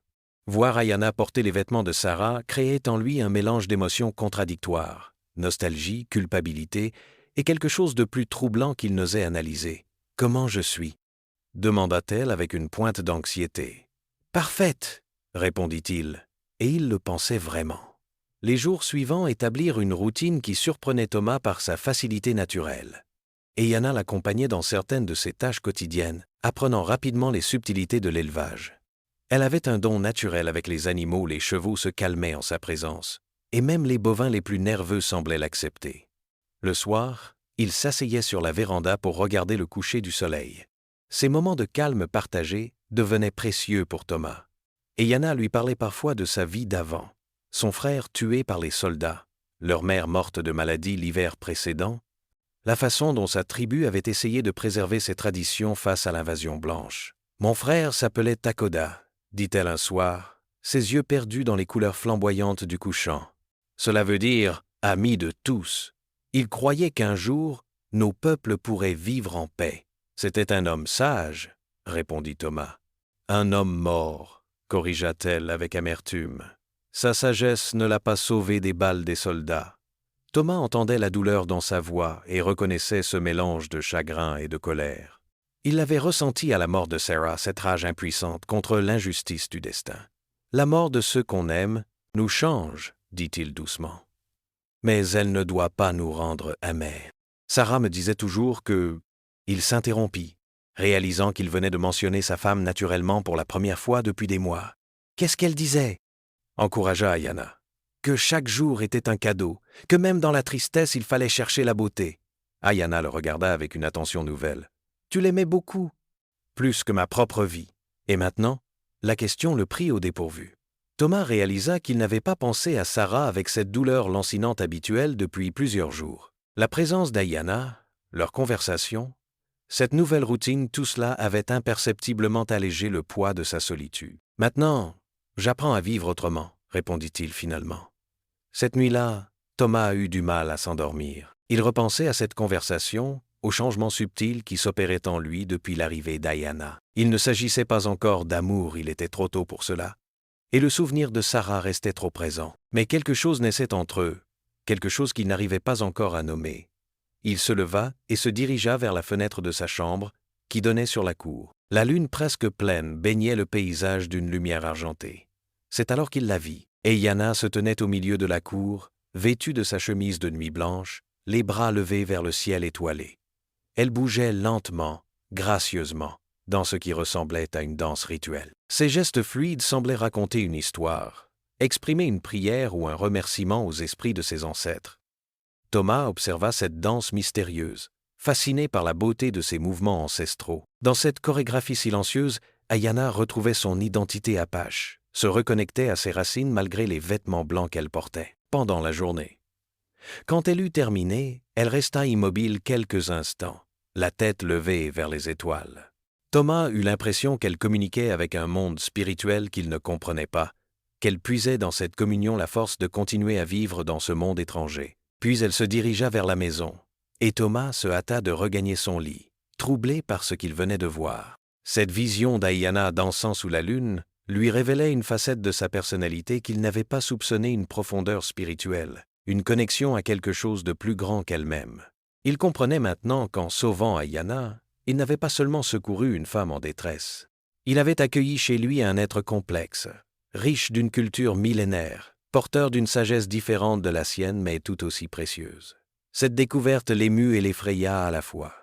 Voir Yana porter les vêtements de Sarah créait en lui un mélange d'émotions contradictoires, nostalgie, culpabilité et quelque chose de plus troublant qu'il n'osait analyser. « Comment je suis ?» demanda-t-elle avec une pointe d'anxiété. « Parfaite !» répondit-il, et il le pensait vraiment. Les jours suivants établirent une routine qui surprenait Thomas par sa facilité naturelle. Yana l'accompagnait dans certaines de ses tâches quotidiennes, apprenant rapidement les subtilités de l'élevage. Elle avait un don naturel avec les animaux, les chevaux se calmaient en sa présence, et même les bovins les plus nerveux semblaient l'accepter. Le soir, il s'asseyait sur la véranda pour regarder le coucher du soleil. Ces moments de calme partagé devenaient précieux pour Thomas. Yana lui parlait parfois de sa vie d'avant. Son frère tué par les soldats, leur mère morte de maladie l'hiver précédent, la façon dont sa tribu avait essayé de préserver ses traditions face à l'invasion blanche. « Mon frère s'appelait Takoda », dit-elle un soir, ses yeux perdus dans les couleurs flamboyantes du couchant. Cela veut dire « ami de tous ». Il croyait qu'un jour, nos peuples pourraient vivre en paix. C'était un homme sage, répondit Thomas. Un homme mort, corrigea-t-elle avec amertume. Sa sagesse ne l'a pas sauvé des balles des soldats. Thomas entendait la douleur dans sa voix et reconnaissait ce mélange de chagrin et de colère. Il avait ressenti à la mort de Sarah cette rage impuissante contre l'injustice du destin. La mort de ceux qu'on aime nous change, dit-il doucement. Mais elle ne doit pas nous rendre amers. Sarah me disait toujours que... Il s'interrompit, réalisant qu'il venait de mentionner sa femme naturellement pour la première fois depuis des mois. Qu'est-ce qu'elle disait? Encouragea Ayanna. Que chaque jour était un cadeau, que même dans la tristesse il fallait chercher la beauté. Ayanna le regarda avec une attention nouvelle. Tu l'aimais beaucoup, plus que ma propre vie. Et maintenant, la question le prit au dépourvu. Thomas réalisa qu'il n'avait pas pensé à Sarah avec cette douleur lancinante habituelle depuis plusieurs jours. La présence d'Ayanna, leur conversation, cette nouvelle routine, tout cela avait imperceptiblement allégé le poids de sa solitude. « Maintenant, j'apprends à vivre autrement », répondit-il finalement. Cette nuit-là, Thomas a eu du mal à s'endormir. Il repensait à cette conversation, aux changements subtils qui s'opéraient en lui depuis l'arrivée d'Ayanna. Il ne s'agissait pas encore d'amour, il était trop tôt pour cela. Et le souvenir de Sarah restait trop présent. Mais quelque chose naissait entre eux, quelque chose qu'il n'arrivait pas encore à nommer. Il se leva et se dirigea vers la fenêtre de sa chambre, qui donnait sur la cour. La lune presque pleine baignait le paysage d'une lumière argentée. C'est alors qu'il la vit. Ayanna se tenait au milieu de la cour, vêtue de sa chemise de nuit blanche, les bras levés vers le ciel étoilé. Elle bougeait lentement, gracieusement, dans ce qui ressemblait à une danse rituelle. Ses gestes fluides semblaient raconter une histoire, exprimer une prière ou un remerciement aux esprits de ses ancêtres. Thomas observa cette danse mystérieuse, fasciné par la beauté de ses mouvements ancestraux. Dans cette chorégraphie silencieuse, Ayanna retrouvait son identité apache, se reconnectait à ses racines malgré les vêtements blancs qu'elle portait, pendant la journée. Quand elle eut terminé, elle resta immobile quelques instants, la tête levée vers les étoiles. Thomas eut l'impression qu'elle communiquait avec un monde spirituel qu'il ne comprenait pas, qu'elle puisait dans cette communion la force de continuer à vivre dans ce monde étranger. Puis elle se dirigea vers la maison, et Thomas se hâta de regagner son lit, troublé par ce qu'il venait de voir. Cette vision d'Ayanna dansant sous la lune lui révélait une facette de sa personnalité qu'il n'avait pas soupçonné, une profondeur spirituelle, une connexion à quelque chose de plus grand qu'elle-même. Il comprenait maintenant qu'en sauvant Ayanna, il n'avait pas seulement secouru une femme en détresse. Il avait accueilli chez lui un être complexe, riche d'une culture millénaire, porteur d'une sagesse différente de la sienne mais tout aussi précieuse. Cette découverte l'émut et l'effraya à la fois.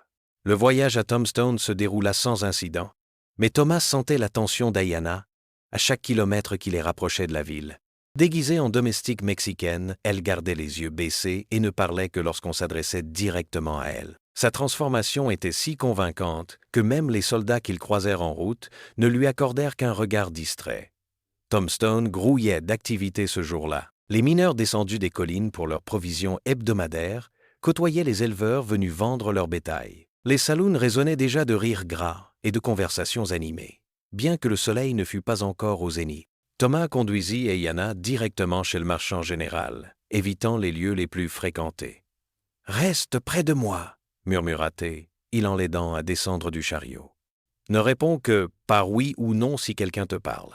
Le voyage à Tombstone se déroula sans incident, mais Thomas sentait la tension d'Ayanna à chaque kilomètre qui les rapprochait de la ville. Déguisée en domestique mexicaine, elle gardait les yeux baissés et ne parlait que lorsqu'on s'adressait directement à elle. Sa transformation était si convaincante que même les soldats qu'ils croisèrent en route ne lui accordèrent qu'un regard distrait. Tombstone grouillait d'activité ce jour-là. Les mineurs descendus des collines pour leurs provisions hebdomadaires côtoyaient les éleveurs venus vendre leur bétail. Les saloons résonnaient déjà de rires gras et de conversations animées, bien que le soleil ne fût pas encore au zénith. Thomas conduisit Ayanna directement chez le marchand général, évitant les lieux les plus fréquentés. « Reste près de moi » murmura-t-il, il en l'aidant à descendre du chariot. « Ne réponds que par oui ou non si quelqu'un te parle. »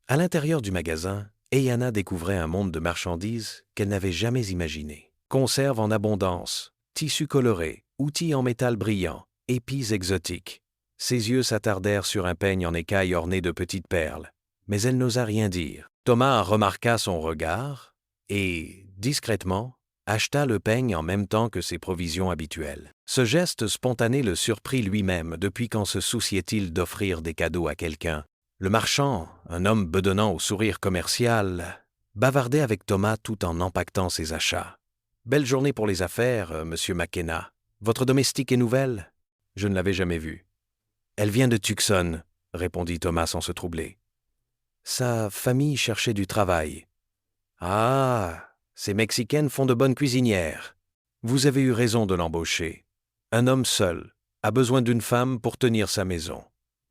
À l'intérieur du magasin, Ayanna découvrait un monde de marchandises qu'elle n'avait jamais imaginé. Conserves en abondance, tissus colorés, outils en métal brillant, épis exotiques. Ses yeux s'attardèrent sur un peigne en écaille orné de petites perles, mais elle n'osa rien dire. Thomas remarqua son regard et, discrètement, acheta le peigne en même temps que ses provisions habituelles. Ce geste spontané le surprit lui-même. Depuis quand se souciait-il d'offrir des cadeaux à quelqu'un? Le marchand, un homme bedonnant au sourire commercial, bavardait avec Thomas tout en empaquetant ses achats. « Belle journée pour les affaires, monsieur McKenna. Votre domestique est nouvelle? Je ne l'avais jamais vue. »« Elle vient de Tucson, » répondit Thomas sans se troubler. « Sa famille cherchait du travail. »« Ah, ces Mexicaines font de bonnes cuisinières. Vous avez eu raison de l'embaucher. Un homme seul a besoin d'une femme pour tenir sa maison. »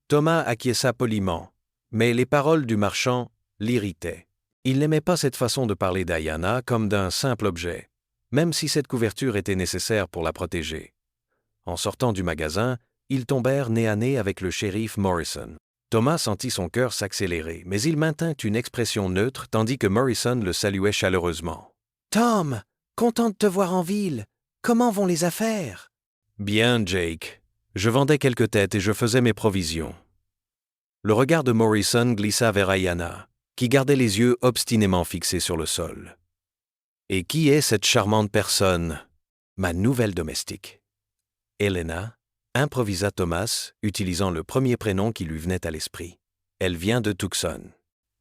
Thomas acquiesça poliment. Mais les paroles du marchand l'irritait. Il n'aimait pas cette façon de parler d'Ayanna comme d'un simple objet, même si cette couverture était nécessaire pour la protéger. En sortant du magasin, ils tombèrent nez à nez avec le shérif Morrison. Thomas sentit son cœur s'accélérer, mais il maintint une expression neutre tandis que Morrison le saluait chaleureusement. « Tom, content de te voir en ville. Comment vont les affaires? »« Bien, Jake. Je vendais quelques têtes et je faisais mes provisions. » Le regard de Morrison glissa vers Ayanna, qui gardait les yeux obstinément fixés sur le sol. « Et qui est cette charmante personne? »« Ma nouvelle domestique. » Helena, improvisa Thomas, utilisant le premier prénom qui lui venait à l'esprit. « Elle vient de Tucson. »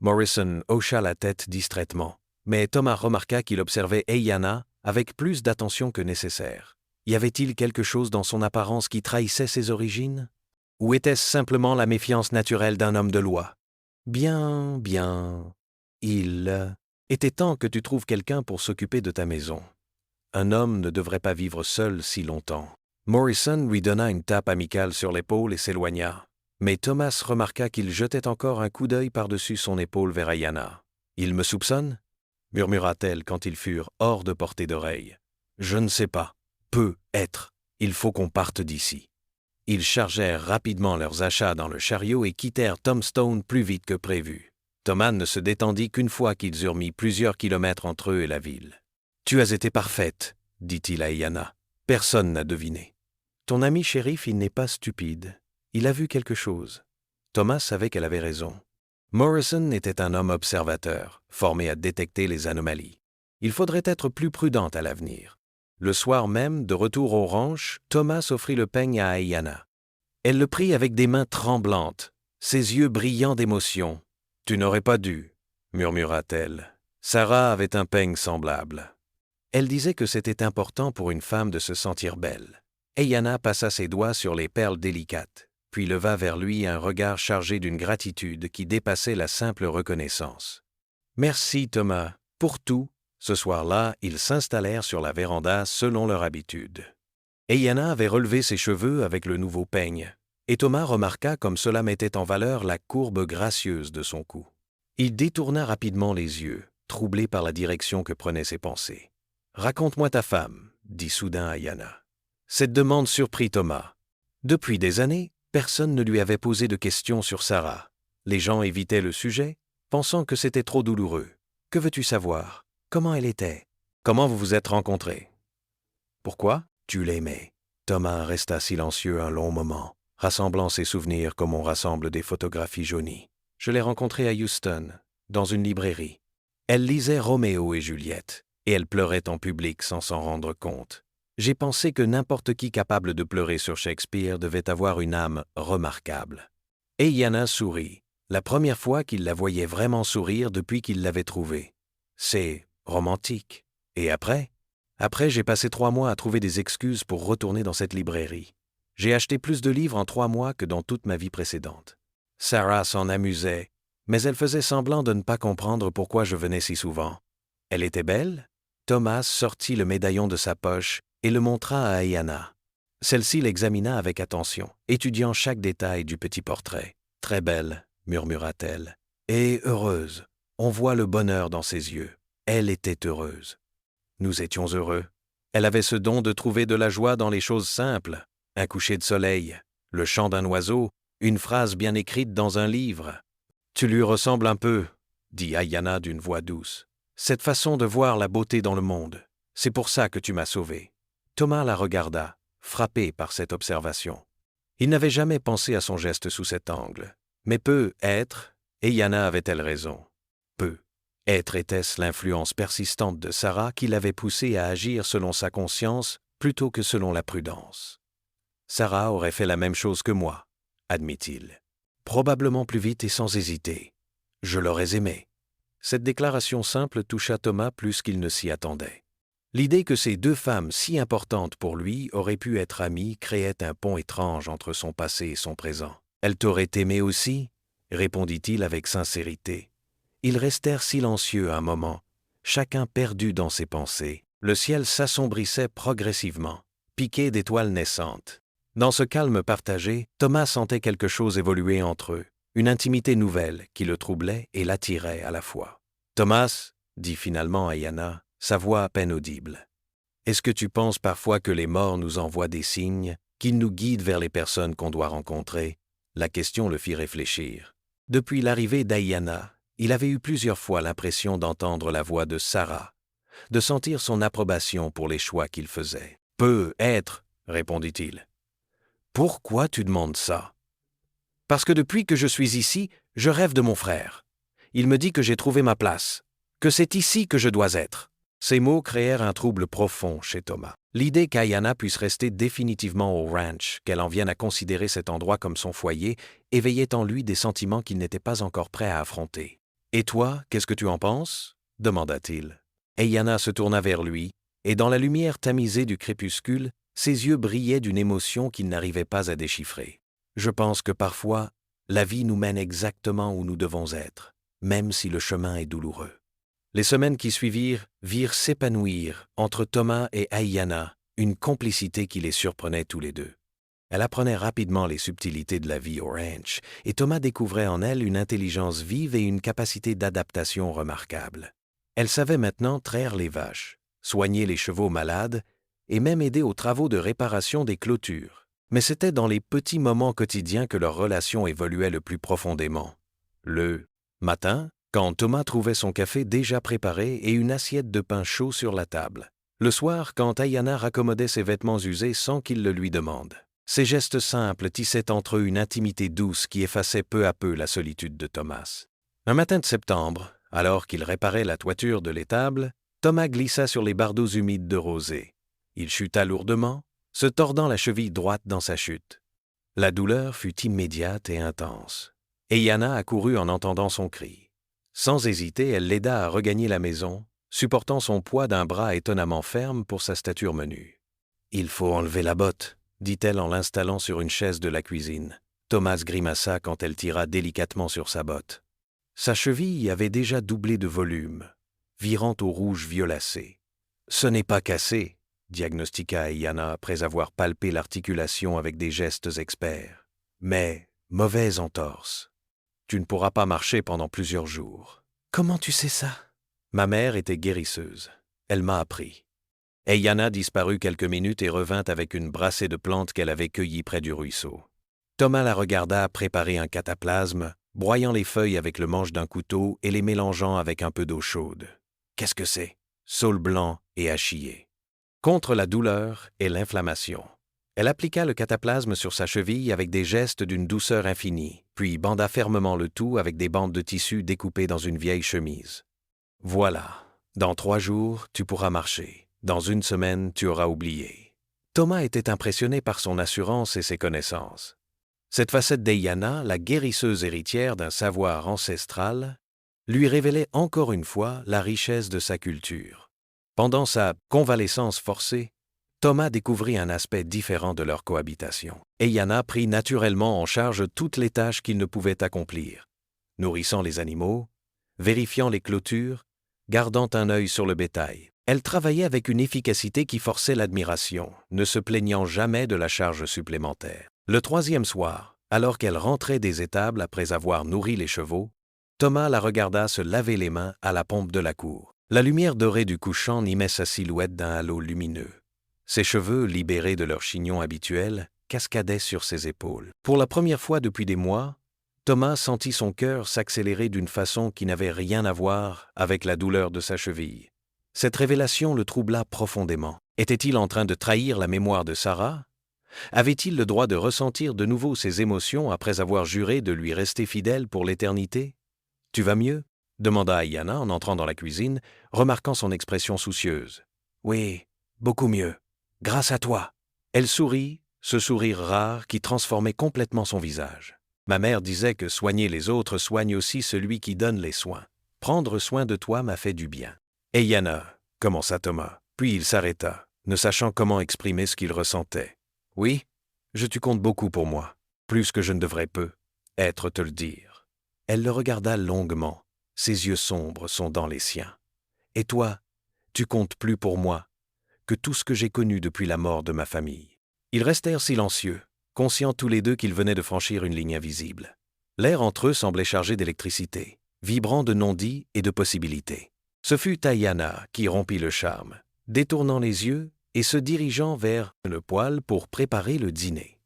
Morrison hocha la tête distraitement, mais Thomas remarqua qu'il observait Ayanna avec plus d'attention que nécessaire. Y avait-il quelque chose dans son apparence qui trahissait ses origines? Ou était-ce simplement la méfiance naturelle d'un homme de loi? Bien, bien. Il était temps que tu trouves quelqu'un pour s'occuper de ta maison. Un homme ne devrait pas vivre seul si longtemps. Morrison lui donna une tape amicale sur l'épaule et s'éloigna. Mais Thomas remarqua qu'il jetait encore un coup d'œil par-dessus son épaule vers Ayanna. « Il me soupçonne » murmura-t-elle quand ils furent hors de portée d'oreille. « Je ne sais pas. Peut être. Il faut qu'on parte d'ici. » Ils chargèrent rapidement leurs achats dans le chariot et quittèrent Tombstone plus vite que prévu. Thomas ne se détendit qu'une fois qu'ils eurent mis plusieurs kilomètres entre eux et la ville. « Tu as été parfaite, » dit-il à Ayanna. « Personne n'a deviné. »« Ton ami shérif, il n'est pas stupide. Il a vu quelque chose. » Thomas savait qu'elle avait raison. Morrison était un homme observateur, formé à détecter les anomalies. Il faudrait être plus prudent à l'avenir. Le soir même, de retour au ranch, Thomas offrit le peigne à Ayanna. Elle le prit avec des mains tremblantes, ses yeux brillants d'émotion. « Tu n'aurais pas dû, » murmura-t-elle. Sarah avait un peigne semblable. Elle disait que c'était important pour une femme de se sentir belle. Ayanna passa ses doigts sur les perles délicates, puis leva vers lui un regard chargé d'une gratitude qui dépassait la simple reconnaissance. « Merci, Thomas, pour tout. » Ce soir-là, ils s'installèrent sur la véranda selon leur habitude. Ayanna avait relevé ses cheveux avec le nouveau peigne, et Thomas remarqua comme cela mettait en valeur la courbe gracieuse de son cou. Il détourna rapidement les yeux, troublé par la direction que prenaient ses pensées. « Raconte-moi ta femme, » dit soudain Ayanna. Cette demande surprit Thomas. Depuis des années, personne ne lui avait posé de questions sur Sarah. Les gens évitaient le sujet, pensant que c'était trop douloureux. « Que veux-tu savoir? Comment elle était? Comment vous vous êtes rencontrés? » « Pourquoi? Tu l'aimais. » Thomas resta silencieux un long moment, rassemblant ses souvenirs comme on rassemble des photographies jaunies. « Je l'ai rencontrée à Houston, dans une librairie. Elle lisait Roméo et Juliette, et elle pleurait en public sans s'en rendre compte. J'ai pensé que n'importe qui capable de pleurer sur Shakespeare devait avoir une âme remarquable. » Et Ayanna sourit, la première fois qu'il la voyait vraiment sourire depuis qu'il l'avait trouvée. C'est romantique. Et après? Après, j'ai passé 3 mois à trouver des excuses pour retourner dans cette librairie. J'ai acheté plus de livres en 3 mois que dans toute ma vie précédente. Sarah s'en amusait, mais elle faisait semblant de ne pas comprendre pourquoi je venais si souvent. Elle était belle? Thomas sortit le médaillon de sa poche et le montra à Ayanna. Celle-ci l'examina avec attention, étudiant chaque détail du petit portrait. « Très belle, » murmura-t-elle. « Et heureuse. On voit le bonheur dans ses yeux. Elle était heureuse. » Nous étions heureux. Elle avait ce don de trouver de la joie dans les choses simples. Un coucher de soleil, le chant d'un oiseau, une phrase bien écrite dans un livre. « Tu lui ressembles un peu, » dit Ayanna d'une voix douce. « Cette façon de voir la beauté dans le monde, c'est pour ça que tu m'as sauvé. » Thomas la regarda, frappé par cette observation. Il n'avait jamais pensé à son geste sous cet angle. Mais peut-être, Ayanna avait-elle raison? Peut-être était-ce l'influence persistante de Sarah qui l'avait poussé à agir selon sa conscience plutôt que selon la prudence. Sarah aurait fait la même chose que moi, admit-il. Probablement plus vite et sans hésiter. Je l'aurais aimé. Cette déclaration simple toucha Thomas plus qu'il ne s'y attendait. L'idée que ces 2 femmes si importantes pour lui auraient pu être amies créait un pont étrange entre son passé et son présent. « Elle t'aurait aimé aussi ?» répondit-il avec sincérité. Ils restèrent silencieux un moment, chacun perdu dans ses pensées. Le ciel s'assombrissait progressivement, piqué d'étoiles naissantes. Dans ce calme partagé, Thomas sentait quelque chose évoluer entre eux, une intimité nouvelle qui le troublait et l'attirait à la fois. « Thomas, dit finalement Ayanna, sa voix à peine audible, est-ce que tu penses parfois que les morts nous envoient des signes, qu'ils nous guident vers les personnes qu'on doit rencontrer ?» La question le fit réfléchir. Depuis l'arrivée d'Ayanna, il avait eu plusieurs fois l'impression d'entendre la voix de Sarah, de sentir son approbation pour les choix qu'il faisait. « Peut être, répondit-il. « Pourquoi tu demandes ça ? » « Parce que depuis que je suis ici, je rêve de mon frère. Il me dit que j'ai trouvé ma place, que c'est ici que je dois être. » Ces mots créèrent un trouble profond chez Thomas. L'idée qu'Ayanna puisse rester définitivement au ranch, qu'elle en vienne à considérer cet endroit comme son foyer, éveillait en lui des sentiments qu'il n'était pas encore prêt à affronter. « Et toi, qu'est-ce que tu en penses ?» demanda-t-il. Ayanna se tourna vers lui, et dans la lumière tamisée du crépuscule, ses yeux brillaient d'une émotion qu'il n'arrivait pas à déchiffrer. « Je pense que parfois, la vie nous mène exactement où nous devons être, même si le chemin est douloureux. » Les semaines qui suivirent virent s'épanouir entre Thomas et Ayanna une complicité qui les surprenait tous les deux. Elle apprenait rapidement les subtilités de la vie au ranch, et Thomas découvrait en elle une intelligence vive et une capacité d'adaptation remarquable. Elle savait maintenant traire les vaches, soigner les chevaux malades et même aider aux travaux de réparation des clôtures. Mais c'était dans les petits moments quotidiens que leur relation évoluait le plus profondément. Le matin, quand Thomas trouvait son café déjà préparé et une assiette de pain chaud sur la table. Le soir, quand Ayanna raccommodait ses vêtements usés sans qu'il le lui demande. Ces gestes simples tissaient entre eux une intimité douce qui effaçait peu à peu la solitude de Thomas. Un matin de septembre, alors qu'il réparait la toiture de l'étable, Thomas glissa sur les bardeaux humides de rosée. Il chuta lourdement, se tordant la cheville droite dans sa chute. La douleur fut immédiate et intense. Ayanna accourut en entendant son cri. Sans hésiter, elle l'aida à regagner la maison, supportant son poids d'un bras étonnamment ferme pour sa stature menue. « Il faut enlever la botte, » dit-elle en l'installant sur une chaise de la cuisine. Thomas grimaça quand elle tira délicatement sur sa botte. Sa cheville avait déjà doublé de volume, virant au rouge violacé. « Ce n'est pas cassé, » diagnostiqua Ayanna après avoir palpé l'articulation avec des gestes experts. « Mais mauvaise entorse. Tu ne pourras pas marcher pendant plusieurs jours. »« Comment tu sais ça ?» ?»« Ma mère était guérisseuse. Elle m'a appris. » Ayanna disparut quelques minutes et revint avec une brassée de plantes qu'elle avait cueillies près du ruisseau. Thomas la regarda préparer un cataplasme, broyant les feuilles avec le manche d'un couteau et les mélangeant avec un peu d'eau chaude. « Qu'est-ce que c'est ?»« Saule blanc et achillé. » Contre la douleur et l'inflammation. Elle appliqua le cataplasme sur sa cheville avec des gestes d'une douceur infinie, puis banda fermement le tout avec des bandes de tissu découpées dans une vieille chemise. « Voilà, dans 3 jours, tu pourras marcher. Dans 1 semaine, tu auras oublié. » Thomas était impressionné par son assurance et ses connaissances. Cette facette d'Ayanna, la guérisseuse héritière d'un savoir ancestral, lui révélait encore une fois la richesse de sa culture. Pendant sa convalescence forcée, Thomas découvrit un aspect différent de leur cohabitation. Ayanna prit naturellement en charge toutes les tâches qu'il ne pouvait accomplir, nourrissant les animaux, vérifiant les clôtures, gardant un œil sur le bétail. Elle travaillait avec une efficacité qui forçait l'admiration, ne se plaignant jamais de la charge supplémentaire. Le 3e soir, alors qu'elle rentrait des étables après avoir nourri les chevaux, Thomas la regarda se laver les mains à la pompe de la cour. La lumière dorée du couchant nimait sa silhouette d'un halo lumineux. Ses cheveux, libérés de leur chignon habituel, cascadaient sur ses épaules. Pour la première fois depuis des mois, Thomas sentit son cœur s'accélérer d'une façon qui n'avait rien à voir avec la douleur de sa cheville. Cette révélation le troubla profondément. Était-il en train de trahir la mémoire de Sarah ? Avait-il le droit de ressentir de nouveau ses émotions après avoir juré de lui rester fidèle pour l'éternité ? « Tu vas mieux ?» demanda Ayanna en entrant dans la cuisine, remarquant son expression soucieuse. « Oui, beaucoup mieux. Grâce à toi. » Elle sourit, ce sourire rare qui transformait complètement son visage. « Ma mère disait que soigner les autres soigne aussi celui qui donne les soins. Prendre soin de toi m'a fait du bien. »« Ayanna, » commença Thomas, puis il s'arrêta, ne sachant comment exprimer ce qu'il ressentait. « Oui, tu comptes beaucoup pour moi, plus que je ne devrais être te le dire. » Elle le regarda longuement, ses yeux sombres sondant les siens. « Et toi, tu comptes plus pour moi que tout ce que j'ai connu depuis la mort de ma famille. » Ils restèrent silencieux, conscients tous les deux qu'ils venaient de franchir une ligne invisible. L'air entre eux semblait chargé d'électricité, vibrant de non-dits et de possibilités. Ce fut Ayana qui rompit le charme, détournant les yeux et se dirigeant vers le poêle pour préparer le dîner.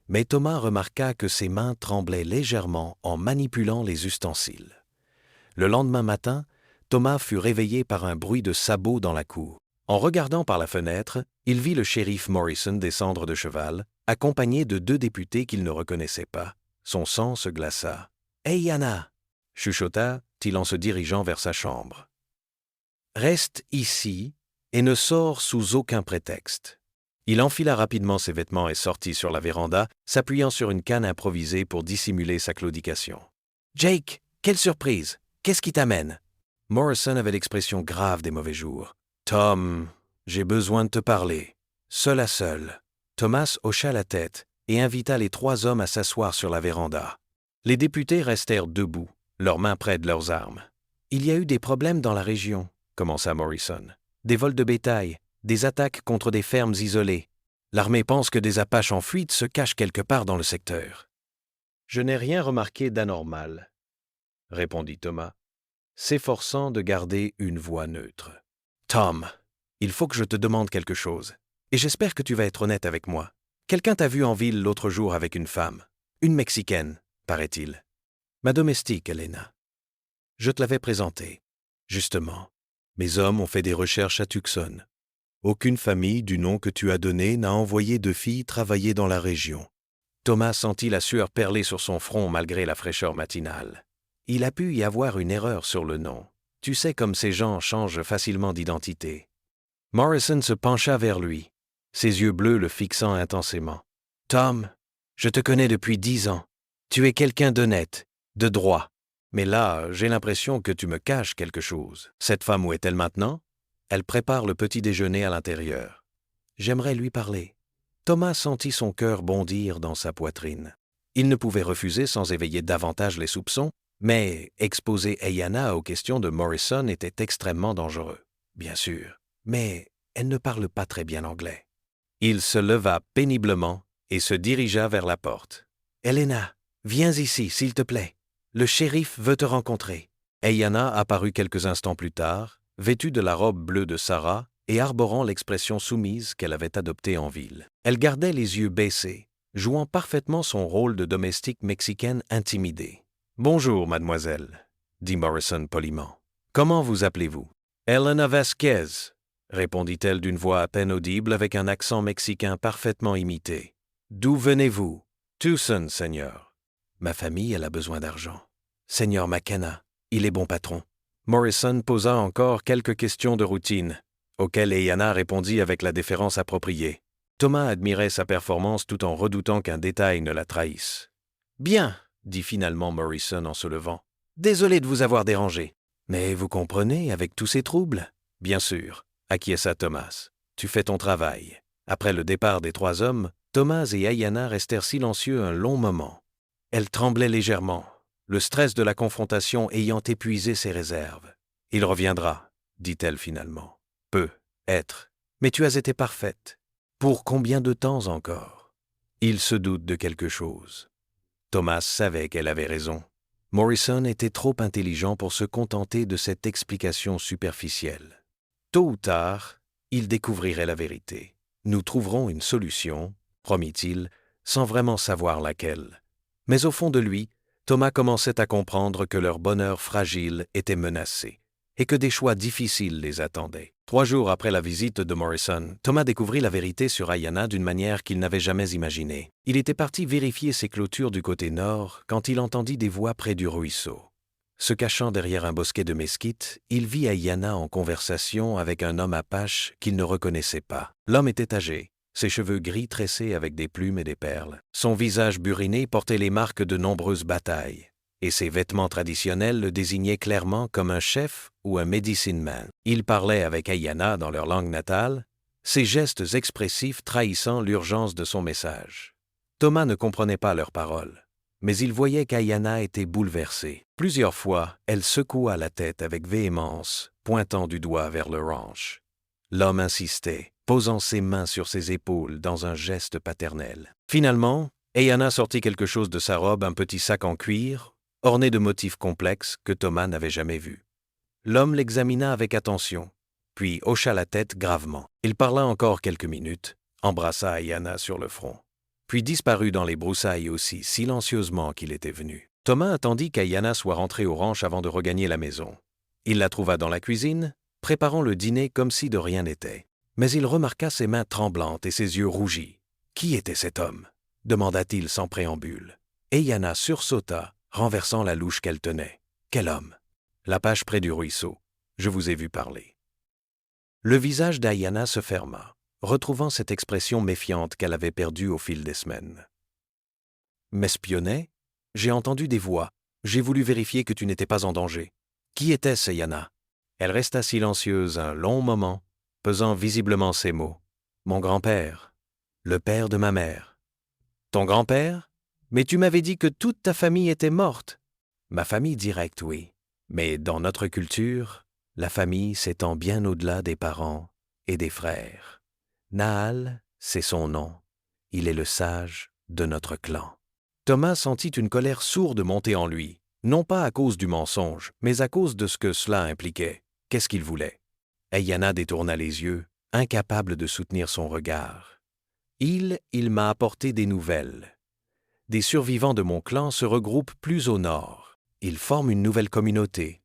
Mais Thomas remarqua que ses mains tremblaient légèrement en manipulant les ustensiles. Le lendemain matin, Thomas fut réveillé par un bruit de sabots dans la cour. En regardant par la fenêtre, il vit le shérif Morrison descendre de cheval, accompagné de 2 députés qu'il ne reconnaissait pas. Son sang se glaça. « Ayana !» chuchota-t-il en se dirigeant vers sa chambre. « Reste ici et ne sors sous aucun prétexte. » Il enfila rapidement ses vêtements et sortit sur la véranda, s'appuyant sur une canne improvisée pour dissimuler sa claudication. « Jake, quelle surprise! Qu'est-ce qui t'amène ?» Morrison avait l'expression grave des mauvais jours. « Tom, j'ai besoin de te parler. Seul à seul. » Thomas hocha la tête et invita les 3 hommes à s'asseoir sur la véranda. Les députés restèrent debout, leurs mains près de leurs armes. « Il y a eu des problèmes dans la région, » commença Morrison. « Des vols de bétail, des attaques contre des fermes isolées. L'armée pense que des Apaches en fuite se cachent quelque part dans le secteur. »« Je n'ai rien remarqué d'anormal, » répondit Thomas, s'efforçant de garder une voix neutre. « Tom, il faut que je te demande quelque chose, et j'espère que tu vas être honnête avec moi. Quelqu'un t'a vu en ville l'autre jour avec une femme, une Mexicaine, paraît-il. Ma domestique, Elena. Je te l'avais présentée. Justement, mes hommes ont fait des recherches à Tucson. Aucune famille du nom que tu as donné n'a envoyé de filles travailler dans la région. » Thomas sentit la sueur perler sur son front malgré la fraîcheur matinale. Il a pu y avoir une erreur sur le nom. Tu sais comme ces gens changent facilement d'identité. Morrison se pencha vers lui, ses yeux bleus le fixant intensément. « Tom, je te connais depuis 10 ans. Tu es quelqu'un d'honnête, de droit. Mais là, j'ai l'impression que tu me caches quelque chose. Cette femme, où est-elle maintenant? Elle prépare le petit déjeuner à l'intérieur. J'aimerais lui parler. » Thomas sentit son cœur bondir dans sa poitrine. Il ne pouvait refuser sans éveiller davantage les soupçons, mais exposer Ayana aux questions de Morrison était extrêmement dangereux. Bien sûr, mais elle ne parle pas très bien anglais. Il se leva péniblement et se dirigea vers la porte. « Elena, viens ici, s'il te plaît. Le shérif veut te rencontrer. » Ayana apparut quelques instants plus tard, vêtue de la robe bleue de Sarah et arborant l'expression soumise qu'elle avait adoptée en ville. Elle gardait les yeux baissés, jouant parfaitement son rôle de domestique mexicaine intimidée. « Bonjour, mademoiselle, » dit Morrison poliment. « Comment vous appelez-vous? »« Elena Vasquez, » répondit-elle d'une voix à peine audible avec un accent mexicain parfaitement imité. « D'où venez-vous? »« Tucson, Seigneur. »« Ma famille, elle a besoin d'argent. »« Seigneur McKenna, il est bon patron. » Morrison posa encore quelques questions de routine, auxquelles Ayana répondit avec la déférence appropriée. Thomas admirait sa performance tout en redoutant qu'un détail ne la trahisse. « Bien, » dit finalement Morrison en se levant. « Désolé de vous avoir dérangé. Mais vous comprenez, avec tous ces troubles? »« Bien sûr, » acquiesça Thomas. « Tu fais ton travail. » Après le départ des 3 hommes, Thomas et Ayana restèrent silencieux un long moment. Elle tremblait légèrement, le stress de la confrontation ayant épuisé ses réserves. « Il reviendra, » dit-elle finalement. « Peut être. Mais tu as été parfaite. Pour combien de temps encore? » Il se doute de quelque chose. Thomas savait qu'elle avait raison. Morrison était trop intelligent pour se contenter de cette explication superficielle. Tôt ou tard, il découvrirait la vérité. « Nous trouverons une solution, » promit-il, sans vraiment savoir laquelle. Mais au fond de lui, Thomas commençait à comprendre que leur bonheur fragile était menacé et que des choix difficiles les attendaient. 3 jours après la visite de Morrison, Thomas découvrit la vérité sur Ayana d'une manière qu'il n'avait jamais imaginée. Il était parti vérifier ses clôtures du côté nord quand il entendit des voix près du ruisseau. Se cachant derrière un bosquet de mesquites, il vit Ayana en conversation avec un homme apache qu'il ne reconnaissait pas. L'homme était âgé, ses cheveux gris tressés avec des plumes et des perles. Son visage buriné portait les marques de nombreuses batailles, et ses vêtements traditionnels le désignaient clairement comme un chef ou un medicine man. Il parlait avec Ayana dans leur langue natale, ses gestes expressifs trahissant l'urgence de son message. Thomas ne comprenait pas leurs paroles, mais il voyait qu'Ayana était bouleversée. Plusieurs fois, elle secoua la tête avec véhémence, pointant du doigt vers le ranch. L'homme insistait, posant ses mains sur ses épaules dans un geste paternel. Finalement, Ayana sortit quelque chose de sa robe, un petit sac en cuir, orné de motifs complexes que Thomas n'avait jamais vus. L'homme l'examina avec attention, puis hocha la tête gravement. Il parla encore quelques minutes, embrassa Ayana sur le front, puis disparut dans les broussailles aussi silencieusement qu'il était venu. Thomas attendit qu'Ayana soit rentrée au ranch avant de regagner la maison. Il la trouva dans la cuisine, préparant le dîner comme si de rien n'était. Mais il remarqua ses mains tremblantes et ses yeux rougis. Qui était cet homme? Demanda-t-il sans préambule. Ayana sursauta, renversant la louche qu'elle tenait. Quel homme? L'Apache près du ruisseau. Je vous ai vu parler. Le visage d'Ayana se ferma, retrouvant cette expression méfiante qu'elle avait perdue au fil des semaines. M'espionnais? J'ai entendu des voix. J'ai voulu vérifier que tu n'étais pas en danger. Qui était-ce, Ayana? Elle resta silencieuse un long moment, pesant visiblement ses mots. Mon grand-père. Le père de ma mère. Ton grand-père? Mais tu m'avais dit que toute ta famille était morte. Ma famille directe, oui. Mais dans notre culture, la famille s'étend bien au-delà des parents et des frères. Nahal, c'est son nom. Il est le sage de notre clan. Thomas sentit une colère sourde monter en lui, non pas à cause du mensonge, mais à cause de ce que cela impliquait. Qu'est-ce qu'il voulait? Ayana détourna les yeux, incapable de soutenir son regard. Il m'a apporté des nouvelles. Des survivants de mon clan se regroupent plus au nord. Ils forment une nouvelle communauté,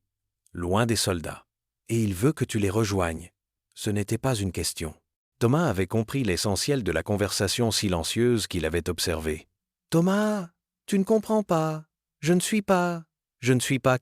loin des soldats. Et il veut que tu les rejoignes. Ce n'était pas une question. Thomas avait compris l'essentiel de la conversation silencieuse qu'il avait observée. Thomas, tu ne comprends pas. Je ne suis pas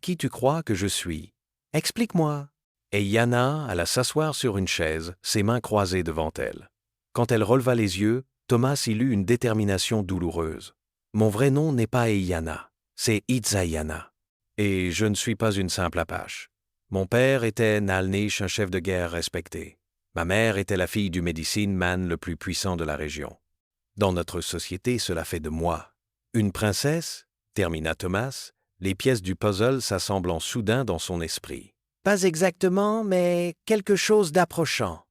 qui tu crois que je suis. Explique-moi. Et Yana alla s'asseoir sur une chaise, ses mains croisées devant elle. Quand elle releva les yeux, Thomas y lut une détermination douloureuse. Mon vrai nom n'est pas Ayana, c'est Itzayana. Et je ne suis pas une simple Apache. Mon père était Nalnish, un chef de guerre respecté. Ma mère était la fille du médecine man le plus puissant de la région. Dans notre société, cela fait de moi une princesse, termina Thomas, les pièces du puzzle s'assemblant soudain dans son esprit. Pas exactement, mais quelque chose d'approchant.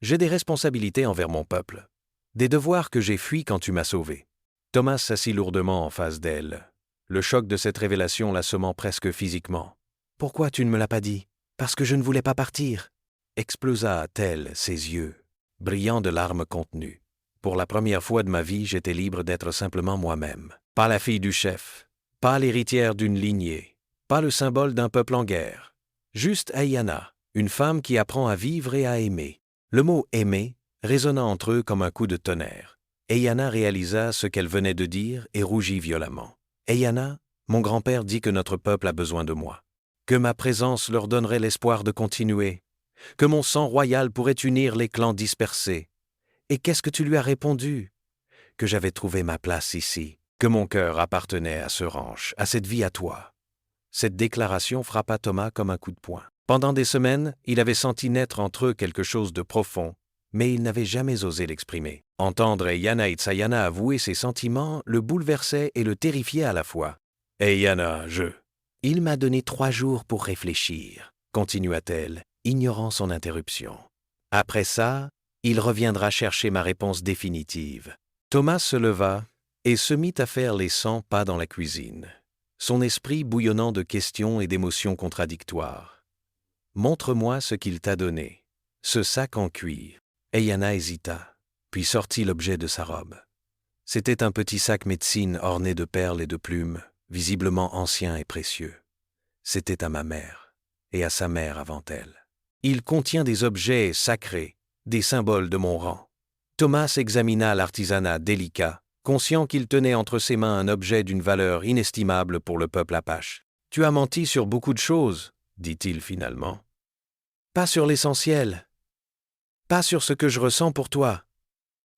J'ai des responsabilités envers mon peuple, des devoirs que j'ai fuis quand tu m'as sauvé. Thomas s'assit lourdement en face d'elle, le choc de cette révélation l'assommant presque physiquement. Pourquoi tu ne me l'as pas dit? Parce que je ne voulais pas partir. Explosa-t-elle ses yeux, brillants de larmes contenues. Pour la première fois de ma vie, j'étais libre d'être simplement moi-même. Pas la fille du chef, pas l'héritière d'une lignée, pas le symbole d'un peuple en guerre. Juste Ayana, une femme qui apprend à vivre et à aimer. Le mot « aimer » résonna entre eux comme un coup de tonnerre. Ayana réalisa ce qu'elle venait de dire et rougit violemment. « Ayana, mon grand-père dit que notre peuple a besoin de moi, que ma présence leur donnerait l'espoir de continuer, que mon sang royal pourrait unir les clans dispersés. Et qu'est-ce que tu lui as répondu? Que j'avais trouvé ma place ici, que mon cœur appartenait à ce ranch, à cette vie à toi. » Cette déclaration frappa Thomas comme un coup de poing. Pendant des semaines, il avait senti naître entre eux quelque chose de profond, mais il n'avait jamais osé l'exprimer. Entendre Ayana Itzayana avouer ses sentiments le bouleversait et le terrifiait à la fois. « Ayana, Il m'a donné 3 jours pour réfléchir, continua-t-elle, ignorant son interruption. Après ça, il reviendra chercher ma réponse définitive. Thomas se leva et se mit à faire les 100 pas dans la cuisine, son esprit bouillonnant de questions et d'émotions contradictoires. « Montre-moi ce qu'il t'a donné. Ce sac en cuir. » Ayana hésita, puis sortit l'objet de sa robe. C'était un petit sac médecine orné de perles et de plumes, visiblement ancien et précieux. C'était à ma mère, et à sa mère avant elle. Il contient des objets sacrés, des symboles de mon rang. Thomas examina l'artisanat délicat, conscient qu'il tenait entre ses mains un objet d'une valeur inestimable pour le peuple apache. « Tu as menti sur beaucoup de choses, » dit-il finalement. « Pas sur l'essentiel. Pas sur ce que je ressens pour toi.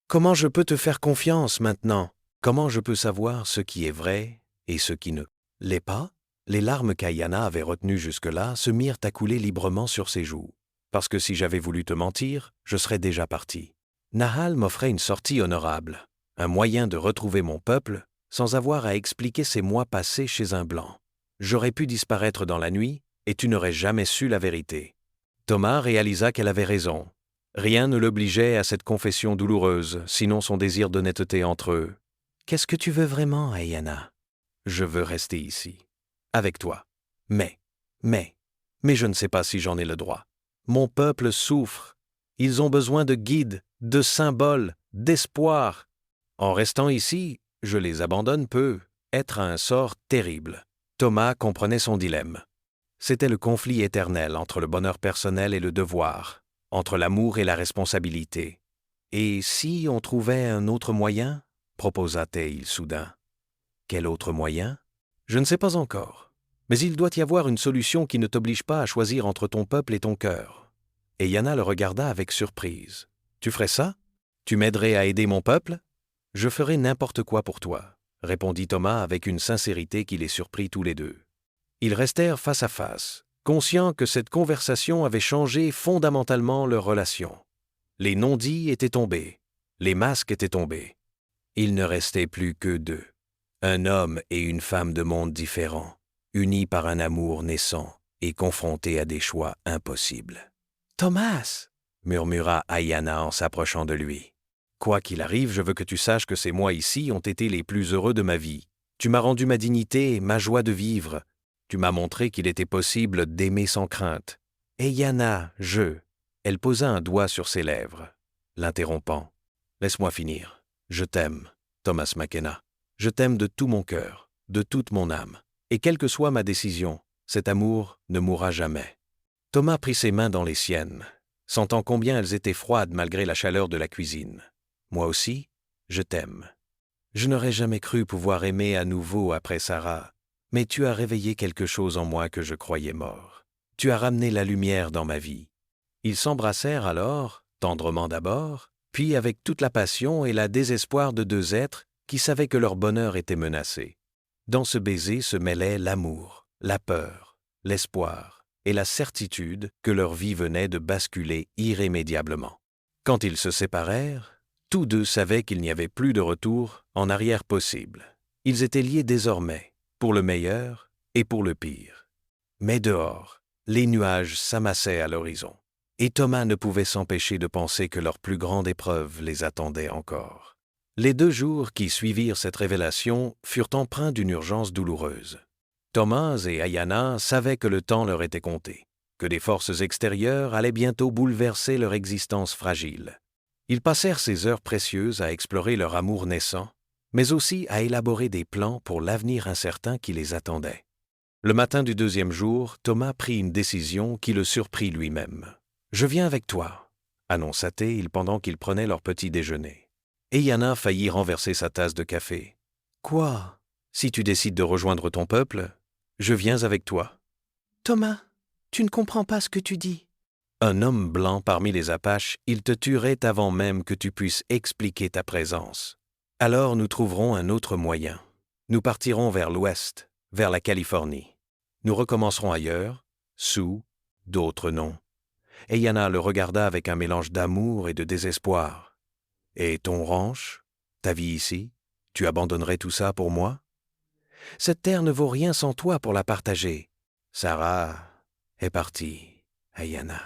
Comment je peux te faire confiance maintenant? Comment je peux savoir ce qui est vrai et ce qui ne l'est pas? » Les larmes qu'Ayana avait retenues jusque-là se mirent à couler librement sur ses joues. Parce que si j'avais voulu te mentir, je serais déjà parti. Nahal m'offrait une sortie honorable, un moyen de retrouver mon peuple sans avoir à expliquer ces mois passés chez un blanc. J'aurais pu disparaître dans la nuit et tu n'aurais jamais su la vérité. Thomas réalisa qu'elle avait raison. Rien ne l'obligeait à cette confession douloureuse, sinon son désir d'honnêteté entre eux. Qu'est-ce que tu veux vraiment, Ayana? Je veux rester ici. Avec toi. Mais je ne sais pas si j'en ai le droit. Mon peuple souffre. Ils ont besoin de guides, de symboles, d'espoir. En restant ici, je les abandonne peut être un sort terrible. Thomas comprenait son dilemme. C'était le conflit éternel entre le bonheur personnel et le devoir, entre l'amour et la responsabilité. Et si on trouvait un autre moyen? Proposa-t-il soudain. Quel autre moyen? Je ne sais pas encore. Mais il doit y avoir une solution qui ne t'oblige pas à choisir entre ton peuple et ton cœur. Et Yana le regarda avec surprise. Tu ferais ça? Tu m'aiderais à aider mon peuple? Je ferai n'importe quoi pour toi, répondit Thomas avec une sincérité qui les surprit tous les deux. Ils restèrent face à face, conscients que cette conversation avait changé fondamentalement leur relation. Les non-dits étaient tombés, les masques étaient tombés. Il ne restait plus que deux, un homme et une femme de mondes différents, unis par un amour naissant et confrontés à des choix impossibles. « Thomas !» murmura Ayana en s'approchant de lui. « Quoi qu'il arrive, je veux que tu saches que ces mois ici ont été les plus heureux de ma vie. Tu m'as rendu ma dignité, ma joie de vivre. Tu m'as montré qu'il était possible d'aimer sans crainte. Et Yana, Elle posa un doigt sur ses lèvres, l'interrompant. « Laisse-moi finir. Je t'aime, Thomas McKenna. Je t'aime de tout mon cœur, de toute mon âme. Et quelle que soit ma décision, cet amour ne mourra jamais. » Thomas prit ses mains dans les siennes, sentant combien elles étaient froides malgré la chaleur de la cuisine. « Moi aussi, je t'aime. Je n'aurais jamais cru pouvoir aimer à nouveau après Sarah, mais tu as réveillé quelque chose en moi que je croyais mort. Tu as ramené la lumière dans ma vie. » Ils s'embrassèrent alors, tendrement d'abord, puis avec toute la passion et la désespoir de deux êtres qui savaient que leur bonheur était menacé. Dans ce baiser se mêlaient l'amour, la peur, l'espoir et la certitude que leur vie venait de basculer irrémédiablement. Quand ils se séparèrent, tous deux savaient qu'il n'y avait plus de retour en arrière possible. Ils étaient liés désormais, pour le meilleur et pour le pire. Mais dehors, les nuages s'amassaient à l'horizon. Et Thomas ne pouvait s'empêcher de penser que leur plus grande épreuve les attendait encore. Les 2 jours qui suivirent cette révélation furent empreints d'une urgence douloureuse. Thomas et Ayana savaient que le temps leur était compté, que des forces extérieures allaient bientôt bouleverser leur existence fragile. Ils passèrent ces heures précieuses à explorer leur amour naissant, mais aussi à élaborer des plans pour l'avenir incertain qui les attendait. Le matin du 2e jour, Thomas prit une décision qui le surprit lui-même. « Je viens avec toi », annonça-t-il pendant qu'ils prenaient leur petit déjeuner. Et Yana faillit renverser sa tasse de café. « Quoi? Si tu décides de rejoindre ton peuple, je viens avec toi. »« Thomas, tu ne comprends pas ce que tu dis. »« Un homme blanc parmi les Apaches, il te tuerait avant même que tu puisses expliquer ta présence. Alors nous trouverons un autre moyen. Nous partirons vers l'ouest, vers la Californie. Nous recommencerons ailleurs, sous d'autres noms. » Et Yana le regarda avec un mélange d'amour et de désespoir. « Et ton ranch, ta vie ici, tu abandonnerais tout ça pour moi? Cette terre ne vaut rien sans toi pour la partager. Sarah est partie, Ayana.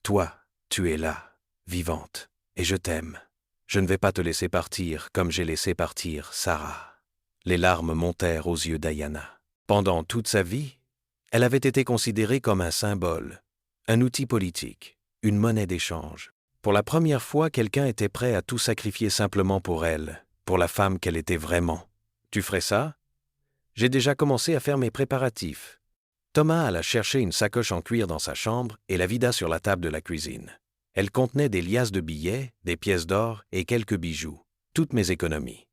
Toi, tu es là, vivante, et je t'aime. Je ne vais pas te laisser partir comme j'ai laissé partir Sarah. » Les larmes montèrent aux yeux d'Ayana. Pendant toute sa vie, elle avait été considérée comme un symbole, un outil politique, une monnaie d'échange. Pour la première fois, quelqu'un était prêt à tout sacrifier simplement pour elle, pour la femme qu'elle était vraiment. « Tu ferais ça? » ?»« J'ai déjà commencé à faire mes préparatifs. » Thomas alla chercher une sacoche en cuir dans sa chambre et la vida sur la table de la cuisine. Elle contenait des liasses de billets, des pièces d'or et quelques bijoux. Toutes mes économies.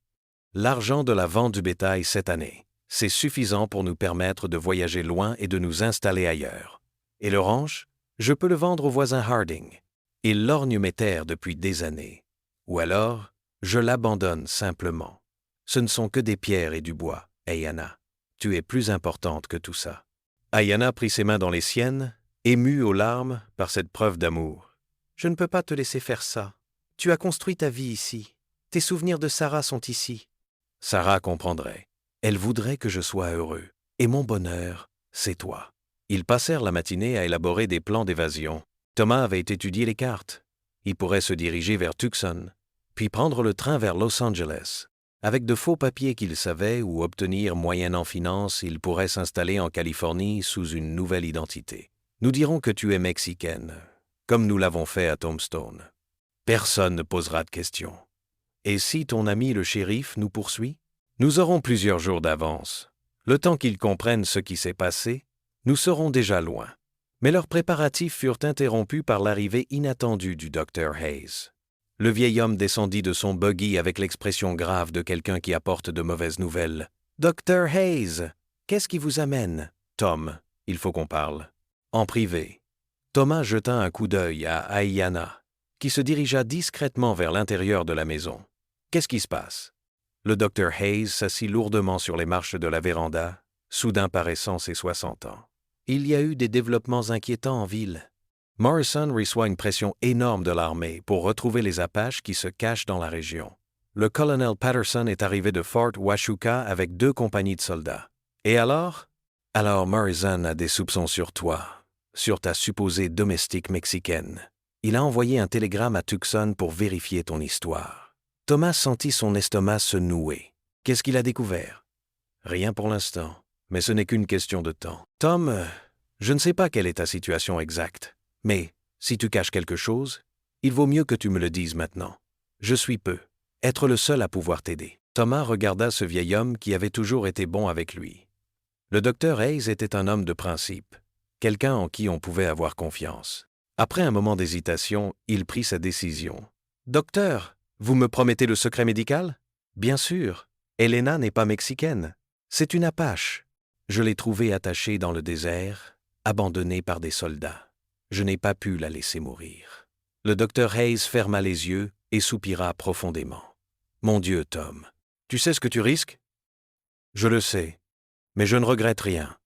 L'argent de la vente du bétail cette année, c'est suffisant pour nous permettre de voyager loin et de nous installer ailleurs. Et le ranch? Je peux le vendre au voisin Harding. Il lorgne mes terres depuis des années. Ou alors, je l'abandonne simplement. Ce ne sont que des pierres et du bois, Ayana. Tu es plus importante que tout ça. Ayana prit ses mains dans les siennes, émue aux larmes par cette preuve d'amour. Je ne peux pas te laisser faire ça. Tu as construit ta vie ici. Tes souvenirs de Sarah sont ici. Sarah comprendrait. Elle voudrait que je sois heureux. Et mon bonheur, c'est toi. Ils passèrent la matinée à élaborer des plans d'évasion. Thomas avait étudié les cartes. Il pourrait se diriger vers Tucson, puis prendre le train vers Los Angeles. Avec de faux papiers qu'il savait ou obtenir moyennant finance, il pourrait s'installer en Californie sous une nouvelle identité. Nous dirons que tu es mexicaine, comme nous l'avons fait à Tombstone. Personne ne posera de questions. Et si ton ami le shérif nous poursuit? Nous aurons plusieurs jours d'avance. Le temps qu'ils comprennent ce qui s'est passé, nous serons déjà loin. Mais leurs préparatifs furent interrompus par l'arrivée inattendue du Dr. Hayes. Le vieil homme descendit de son buggy avec l'expression grave de quelqu'un qui apporte de mauvaises nouvelles. « Dr. Hayes, qu'est-ce qui vous amène? »« Tom, il faut qu'on parle. » En privé. Thomas jeta un coup d'œil à Aiyana, qui se dirigea discrètement vers l'intérieur de la maison. « Qu'est-ce qui se passe? » Le Dr. Hayes s'assit lourdement sur les marches de la véranda, soudain paraissant ses 60 ans. Il y a eu des développements inquiétants en ville. Morrison reçoit une pression énorme de l'armée pour retrouver les Apaches qui se cachent dans la région. Le colonel Patterson est arrivé de Fort Huachuca avec 2 compagnies de soldats. Et alors? Alors Morrison a des soupçons sur toi, sur ta supposée domestique mexicaine. Il a envoyé un télégramme à Tucson pour vérifier ton histoire. Thomas sentit son estomac se nouer. Qu'est-ce qu'il a découvert? Rien pour l'instant, mais ce n'est qu'une question de temps. Tom, je ne sais pas quelle est ta situation exacte, mais si tu caches quelque chose, il vaut mieux que tu me le dises maintenant. Je suis peu, être le seul à pouvoir t'aider. Thomas regarda ce vieil homme qui avait toujours été bon avec lui. Le docteur Hayes était un homme de principe, quelqu'un en qui on pouvait avoir confiance. Après un moment d'hésitation, il prit sa décision. « Docteur, vous me promettez le secret médical? » « Bien sûr. Elena n'est pas mexicaine. C'est une Apache. Je l'ai trouvée attachée dans le désert, abandonnée par des soldats. Je n'ai pas pu la laisser mourir. » Le docteur Hayes ferma les yeux et soupira profondément. « Mon Dieu, Tom, tu sais ce que tu risques? » « Je le sais, mais je ne regrette rien.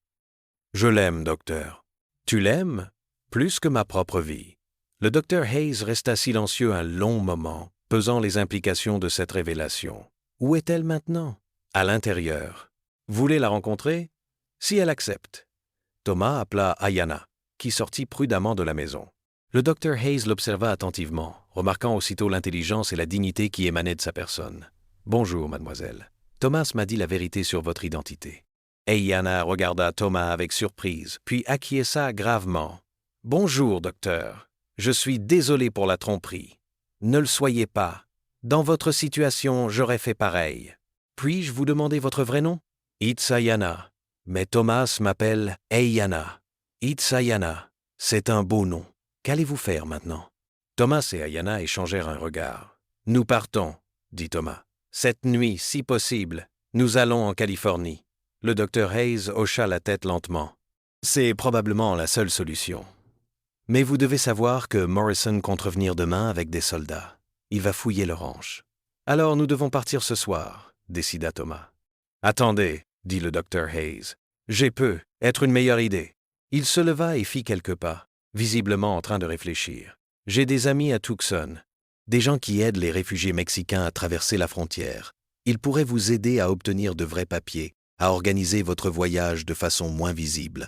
Je l'aime, docteur. »« Tu l'aimes? Plus que ma propre vie. » Le docteur Hayes resta silencieux un long moment, pesant les implications de cette révélation. Où est-elle maintenant? À l'intérieur. Voulez la rencontrer? Si elle accepte. Thomas appela Aiyana, qui sortit prudemment de la maison. Le docteur Hayes l'observa attentivement, remarquant aussitôt l'intelligence et la dignité qui émanaient de sa personne. « Bonjour, mademoiselle. Thomas m'a dit la vérité sur votre identité. » Aiyana regarda Thomas avec surprise, puis acquiesça gravement. « Bonjour, docteur. Je suis désolé pour la tromperie. Ne le soyez pas. Dans votre situation, j'aurais fait pareil. Puis-je vous demander votre vrai nom? »« It's Aiyana. Mais Thomas m'appelle Aiyana. It's Aiyana. C'est un beau nom. Qu'allez-vous faire maintenant? » Thomas et Aiyana échangèrent un regard. « Nous partons, » dit Thomas. « Cette nuit, si possible, nous allons en Californie. » Le docteur Hayes hocha la tête lentement. « C'est probablement la seule solution. Mais vous devez savoir que Morrison compte revenir demain avec des soldats. Il va fouiller le ranch. Alors nous devons partir ce soir, décida Thomas. « Attendez, » dit le docteur Hayes. « J'ai peut être une meilleure idée. » Il se leva et fit quelques pas, visiblement en train de réfléchir. « J'ai des amis à Tucson, des gens qui aident les réfugiés mexicains à traverser la frontière. Ils pourraient vous aider à obtenir de vrais papiers, à organiser votre voyage de façon moins visible. »«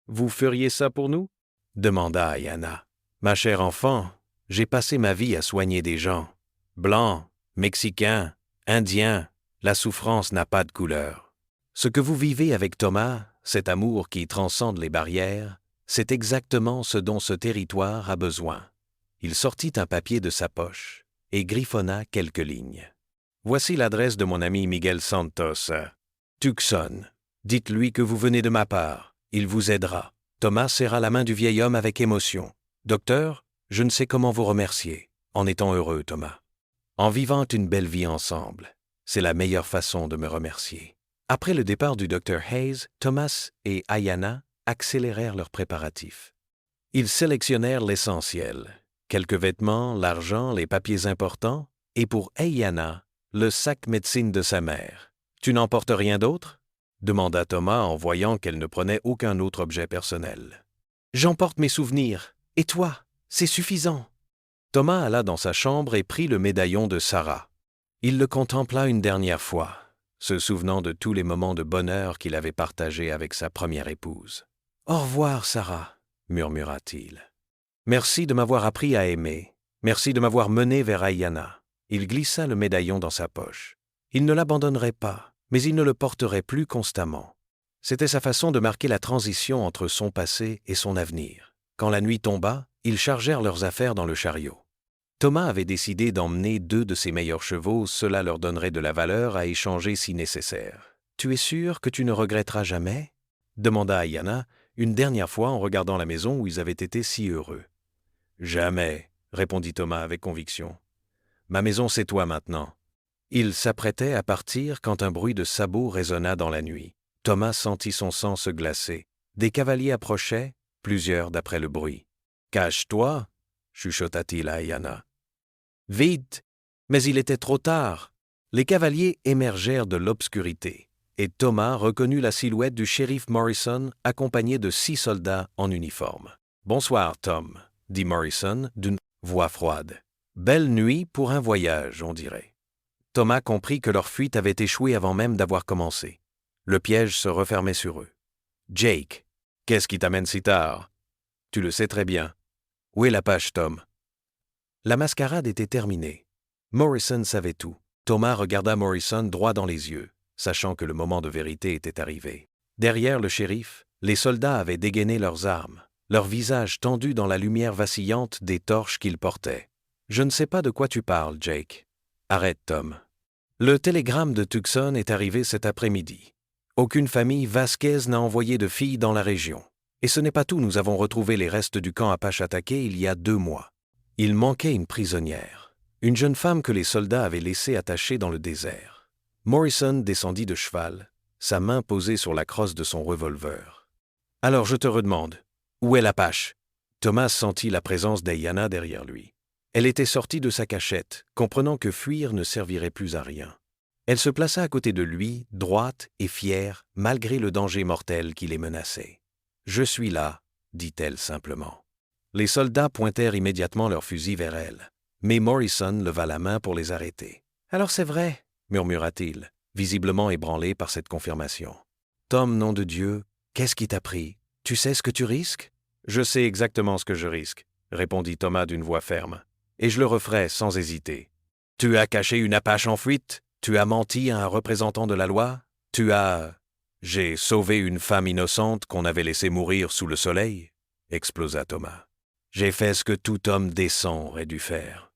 Vous feriez ça pour nous? » demanda Aiyana. « Ma chère enfant, j'ai passé ma vie à soigner des gens. Blancs, Mexicains, Indiens, la souffrance n'a pas de couleur. Ce que vous vivez avec Thomas, cet amour qui transcende les barrières, c'est exactement ce dont ce territoire a besoin. » Il sortit un papier de sa poche et griffonna quelques lignes. « Voici l'adresse de mon ami Miguel Santos. Tucson. Dites-lui que vous venez de ma part. Il vous aidera. » Thomas serra la main du vieil homme avec émotion. « Docteur, je ne sais comment vous remercier. En étant heureux, Thomas. En vivant une belle vie ensemble. C'est la meilleure façon de me remercier. » Après le départ du Dr. Hayes, Thomas et Aiyana accélérèrent leurs préparatifs. Ils sélectionnèrent l'essentiel. Quelques vêtements, l'argent, les papiers importants, et pour Aiyana, le sac médecine de sa mère. « Tu n'emportes rien d'autre? » demanda Thomas en voyant qu'elle ne prenait aucun autre objet personnel. « J'emporte mes souvenirs. Et toi? C'est suffisant. » Thomas alla dans sa chambre et prit le médaillon de Sarah. Il le contempla une dernière fois, se souvenant de tous les moments de bonheur qu'il avait partagés avec sa première épouse. « Au revoir, Sarah, » murmura-t-il. « Merci de m'avoir appris à aimer. Merci de m'avoir mené vers Aiyana. » Il glissa le médaillon dans sa poche. Il ne l'abandonnerait pas, mais il ne le porterait plus constamment. C'était sa façon de marquer la transition entre son passé et son avenir. Quand la nuit tomba, ils chargèrent leurs affaires dans le chariot. Thomas avait décidé d'emmener 2 de ses meilleurs chevaux, cela leur donnerait de la valeur à échanger si nécessaire. « Tu es sûr que tu ne regretteras jamais ?» demanda Ayanna, une dernière fois en regardant la maison où ils avaient été si heureux. « Jamais, » répondit Thomas avec conviction. « Ma maison, c'est toi maintenant. » Il s'apprêtait à partir quand un bruit de sabots résonna dans la nuit. Thomas sentit son sang se glacer. Des cavaliers approchaient, plusieurs d'après le bruit. « Cache-toi » chuchota-t-il à Ayanna. « Vite !» Mais il était trop tard. Les cavaliers émergèrent de l'obscurité, et Thomas reconnut la silhouette du shérif Morrison accompagné de 6 soldats en uniforme. « Bonsoir, Tom » dit Morrison d'une voix froide. « Belle nuit pour un voyage, on dirait. » Thomas comprit que leur fuite avait échoué avant même d'avoir commencé. Le piège se refermait sur eux. « Jake, qu'est-ce qui t'amène si tard? »« Tu le sais très bien. Où est l'Apache, Tom? » La mascarade était terminée. Morrison savait tout. Thomas regarda Morrison droit dans les yeux, sachant que le moment de vérité était arrivé. Derrière le shérif, les soldats avaient dégainé leurs armes, leurs visages tendus dans la lumière vacillante des torches qu'ils portaient. « Je ne sais pas de quoi tu parles, Jake. » « Arrête, Tom. Le télégramme de Tucson est arrivé cet après-midi. Aucune famille Vasquez n'a envoyé de filles dans la région. Et ce n'est pas tout, nous avons retrouvé les restes du camp Apache attaqué il y a 2 mois. Il manquait une prisonnière, une jeune femme que les soldats avaient laissée attachée dans le désert. » Morrison descendit de cheval, sa main posée sur la crosse de son revolver. « Alors je te redemande, où est l'Apache? » Thomas sentit la présence d'Ayanna derrière lui. Elle était sortie de sa cachette, comprenant que fuir ne servirait plus à rien. Elle se plaça à côté de lui, droite et fière, malgré le danger mortel qui les menaçait. « Je suis là, » dit-elle simplement. Les soldats pointèrent immédiatement leurs fusils vers elle, mais Morrison leva la main pour les arrêter. « Alors c'est vrai, » murmura-t-il, visiblement ébranlé par cette confirmation. « Tom, nom de Dieu, qu'est-ce qui t'a pris? Tu sais ce que tu risques? »« Je sais exactement ce que je risque, » répondit Thomas d'une voix ferme. « Et je le referai sans hésiter. Tu as caché une Apache en fuite? Tu as menti à un représentant de la loi? Tu as... »« J'ai sauvé une femme innocente qu'on avait laissée mourir sous le soleil ?» explosa Thomas. « J'ai fait ce que tout homme décent aurait dû faire. »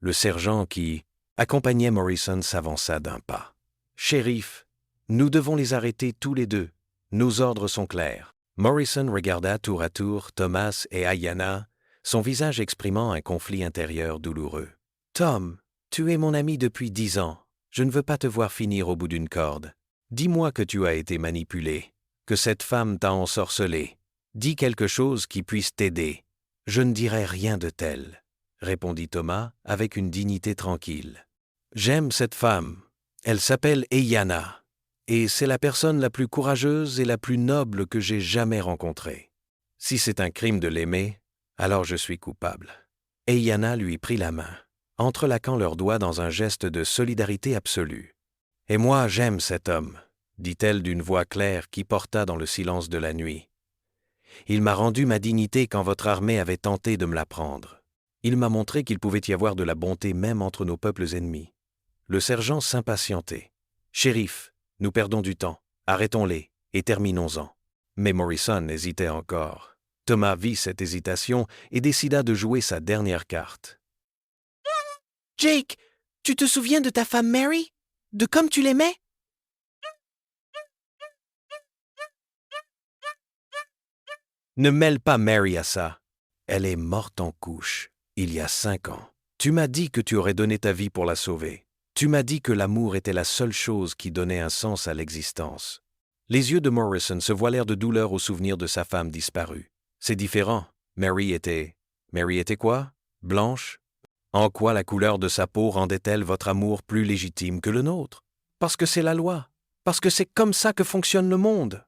Le sergent qui accompagnait Morrison s'avança d'un pas. « Shérif, nous devons les arrêter tous les 2. Nos ordres sont clairs. » Morrison regarda tour à tour Thomas et Ayanna, son visage exprimant un conflit intérieur douloureux. « Tom, tu es mon ami depuis 10 ans. Je ne veux pas te voir finir au bout d'une corde. Dis-moi que tu as été manipulé, que cette femme t'a ensorcelé. Dis quelque chose qui puisse t'aider. »« Je ne dirai rien de tel, » répondit Thomas avec une dignité tranquille. « J'aime cette femme. Elle s'appelle Ayanna, et c'est la personne la plus courageuse et la plus noble que j'ai jamais rencontrée. Si c'est un crime de l'aimer, alors je suis coupable. » Ayanna lui prit la main, entrelaquant leurs doigts dans un geste de solidarité absolue. « Et moi, j'aime cet homme, » dit-elle d'une voix claire qui porta dans le silence de la nuit. « Il m'a rendu ma dignité quand votre armée avait tenté de me la prendre. Il m'a montré qu'il pouvait y avoir de la bonté même entre nos peuples ennemis. » Le sergent s'impatientait. « Shérif, nous perdons du temps. Arrêtons-les et terminons-en. » Mais Morrison hésitait encore. Thomas vit cette hésitation et décida de jouer sa dernière carte. « Jake, tu te souviens de ta femme Mary? De comme tu l'aimais? » « Ne mêle pas Mary à ça. Elle est morte en couche, il y a 5 ans. Tu m'as dit que tu aurais donné ta vie pour la sauver. Tu m'as dit que l'amour était la seule chose qui donnait un sens à l'existence. » Les yeux de Morrison se voilèrent de douleur au souvenir de sa femme disparue. C'est différent. Mary était quoi? Blanche? En quoi la couleur de sa peau rendait-elle votre amour plus légitime que le nôtre? Parce que c'est la loi. Parce que c'est comme ça que fonctionne le monde.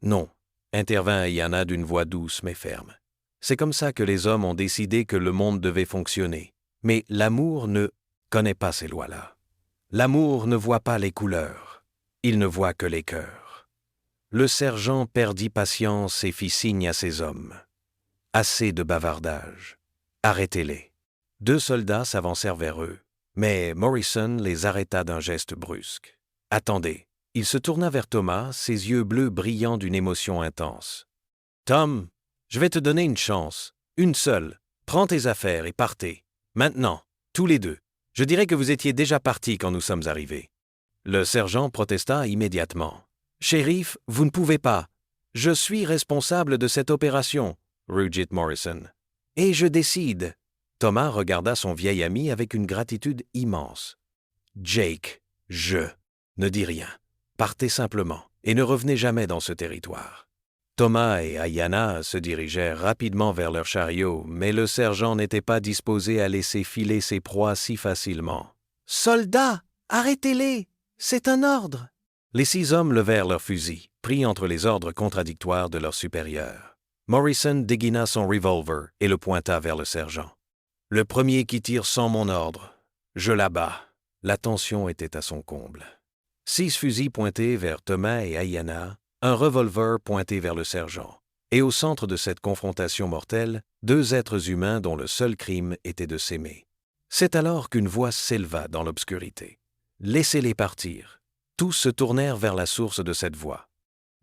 Non, intervint Ayanna d'une voix douce mais ferme. C'est comme ça que les hommes ont décidé que le monde devait fonctionner. Mais l'amour ne connaît pas ces lois-là. L'amour ne voit pas les couleurs. Il ne voit que les cœurs. Le sergent perdit patience et fit signe à ses hommes. Assez de bavardage. Arrêtez-les. 2 soldats s'avancèrent vers eux, Mais Morrison les arrêta d'un geste brusque. « Attendez !» Il se tourna vers Thomas, ses yeux bleus brillant d'une émotion intense. « Tom, je vais te donner une chance. Une seule. Prends tes affaires et partez. Maintenant, tous les deux. Je dirais que vous étiez déjà partis quand nous sommes arrivés. » Le sergent protesta immédiatement. « Shérif, vous ne pouvez pas. Je suis responsable de cette opération, » rugit Morrison. « Et je décide. » Thomas regarda son vieil ami avec une gratitude immense. « Jake, ne dis rien. Partez simplement et ne revenez jamais dans ce territoire. » Thomas et Ayanna se dirigèrent rapidement vers leur chariot, mais le sergent n'était pas disposé à laisser filer ses proies si facilement. « Soldats, arrêtez-les! C'est un ordre! » Les 6 hommes levèrent leurs fusils, pris entre les ordres contradictoires de leurs supérieurs. Morrison dégaina son revolver et le pointa vers le sergent. « Le premier qui tire sans mon ordre, je l'abats. » La tension était à son comble. 6 fusils pointés vers Thomas et Ayanna, un revolver pointé vers le sergent. Et au centre de cette confrontation mortelle, 2 êtres humains dont le seul crime était de s'aimer. C'est alors qu'une voix s'éleva dans l'obscurité. « Laissez-les partir. » Tous se tournèrent vers la source de cette voix.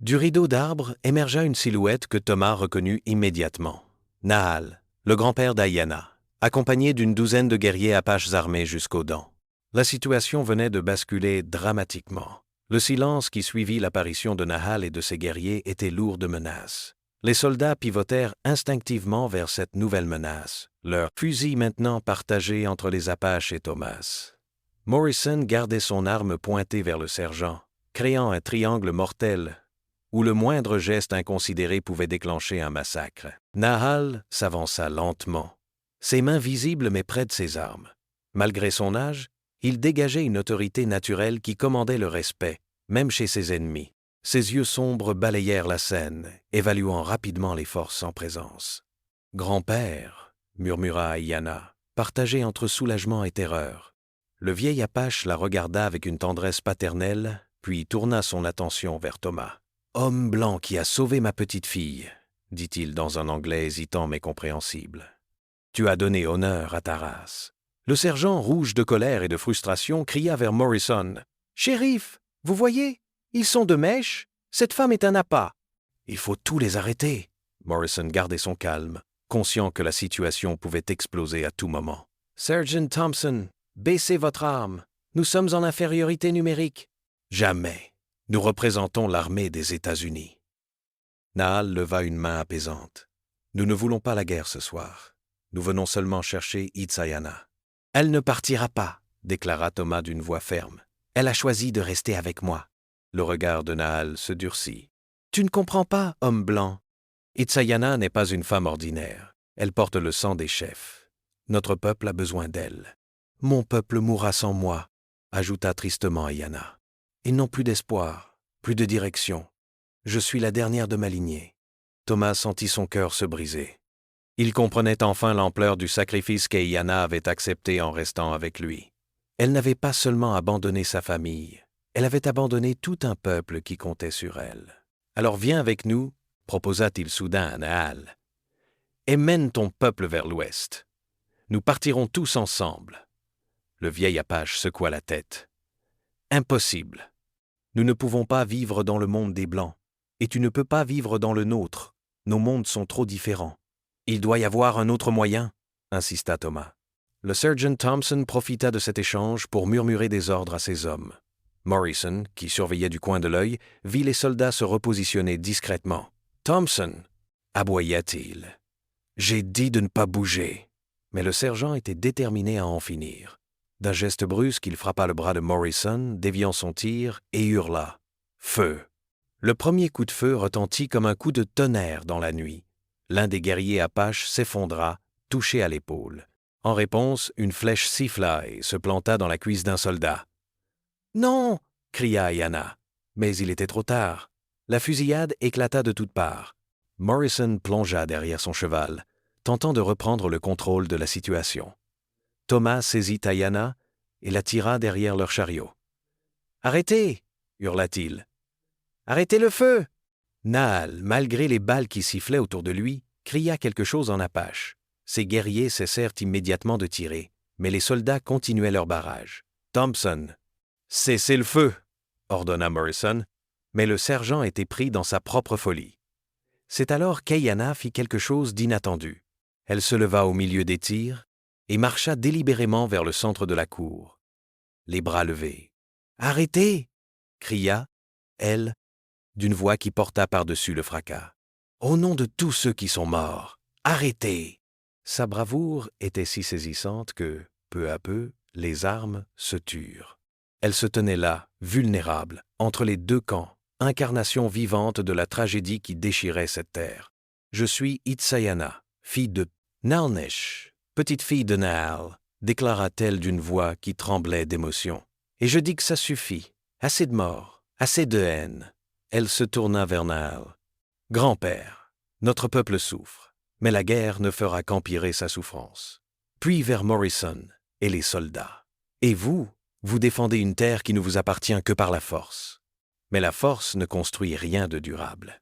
Du rideau d'arbres émergea une silhouette que Thomas reconnut immédiatement. Nahal, le grand-père d'Ayanna, accompagné d'une douzaine de guerriers apaches armés jusqu'aux dents. La situation venait de basculer dramatiquement. Le silence qui suivit l'apparition de Nahal et de ses guerriers était lourd de menaces. Les soldats pivotèrent instinctivement vers cette nouvelle menace, leurs fusils maintenant partagés entre les Apaches et Thomas. Morrison gardait son arme pointée vers le sergent, créant un triangle mortel où le moindre geste inconsidéré pouvait déclencher un massacre. Nahal s'avança lentement, ses mains visibles mais près de ses armes. Malgré son âge, il dégageait une autorité naturelle qui commandait le respect, même chez ses ennemis. Ses yeux sombres balayèrent la scène, évaluant rapidement les forces en présence. « Grand-père » murmura Ayanna, partagée entre soulagement et terreur. Le vieil Apache la regarda avec une tendresse paternelle, puis tourna son attention vers Thomas. « Homme blanc qui a sauvé ma petite fille, » dit-il dans un anglais hésitant mais compréhensible. « Tu as donné honneur à ta race. » Le sergent, rouge de colère et de frustration, cria vers Morrison. « Shérif, vous voyez, ils sont de mèche. Cette femme est un appât. »« Il faut tous les arrêter. » Morrison gardait son calme, conscient que la situation pouvait exploser à tout moment. « Sergeant Thompson, baissez votre arme. Nous sommes en infériorité numérique. »« Jamais. Nous représentons l'armée des États-Unis. » Nahal leva une main apaisante. « Nous ne voulons pas la guerre ce soir. Nous venons seulement chercher Itzayana. »« Elle ne partira pas, » déclara Thomas d'une voix ferme. « Elle a choisi de rester avec moi. » Le regard de Nahal se durcit. « Tu ne comprends pas, homme blanc. Itzayana n'est pas une femme ordinaire. Elle porte le sang des chefs. Notre peuple a besoin d'elle. »« Mon peuple mourra sans moi, » ajouta tristement Ayanna. « Ils n'ont plus d'espoir, plus de direction. Je suis la dernière de ma lignée. » Thomas sentit son cœur se briser. Il comprenait enfin l'ampleur du sacrifice qu'Ayanna avait accepté en restant avec lui. Elle n'avait pas seulement abandonné sa famille, elle avait abandonné tout un peuple qui comptait sur elle. « Alors viens avec nous, » proposa-t-il soudain à Nahal, « et mène ton peuple vers l'ouest. Nous partirons tous ensemble. » Le vieil Apache secoua la tête. « Impossible. Nous ne pouvons pas vivre dans le monde des Blancs, et tu ne peux pas vivre dans le nôtre. Nos mondes sont trop différents. »« Il doit y avoir un autre moyen, » insista Thomas. Le sergent Thompson profita de cet échange pour murmurer des ordres à ses hommes. Morrison, qui surveillait du coin de l'œil, vit les soldats se repositionner discrètement. « Thompson » aboya-t-il. « J'ai dit de ne pas bouger. » Mais le sergent était déterminé à en finir. D'un geste brusque, il frappa le bras de Morrison, déviant son tir, et hurla. « Feu !» Le premier coup de feu retentit comme un coup de tonnerre dans la nuit. L'un des guerriers apaches s'effondra, touché à l'épaule. En réponse, une flèche siffla et se planta dans la cuisse d'un soldat. « Non !» cria Ayanna. Mais il était trop tard. La fusillade éclata de toutes parts. Morrison plongea derrière son cheval, tentant de reprendre le contrôle de la situation. Thomas saisit Ayanna et la tira derrière leur chariot. « Arrêtez !» hurla-t-il. « Arrêtez le feu !» Nahal, malgré les balles qui sifflaient autour de lui, cria quelque chose en apache. Ses guerriers cessèrent immédiatement de tirer, mais les soldats continuaient leur barrage. « Thompson, cessez le feu !» ordonna Morrison, mais le sergent était pris dans sa propre folie. C'est alors qu'Ayanna fit quelque chose d'inattendu. Elle se leva au milieu des tirs et marcha délibérément vers le centre de la cour, les bras levés. « Arrêtez !» cria, elle, d'une voix qui porta par-dessus le fracas. « Au nom de tous ceux qui sont morts, arrêtez !» Sa bravoure était si saisissante que, peu à peu, les armes se turent. Elle se tenait là, vulnérable, entre les deux camps, incarnation vivante de la tragédie qui déchirait cette terre. « Je suis Itsayana, fille de Nalnesh, petite fille de Naal, déclara-t-elle d'une voix qui tremblait d'émotion. Et je dis que ça suffit, assez de morts, assez de haine. Elle se tourna vers Naal. « Grand-père, notre peuple souffre, mais la guerre ne fera qu'empirer sa souffrance. » Puis vers Morrison et les soldats. « Et vous, vous défendez une terre qui ne vous appartient que par la force. » Mais la force ne construit rien de durable.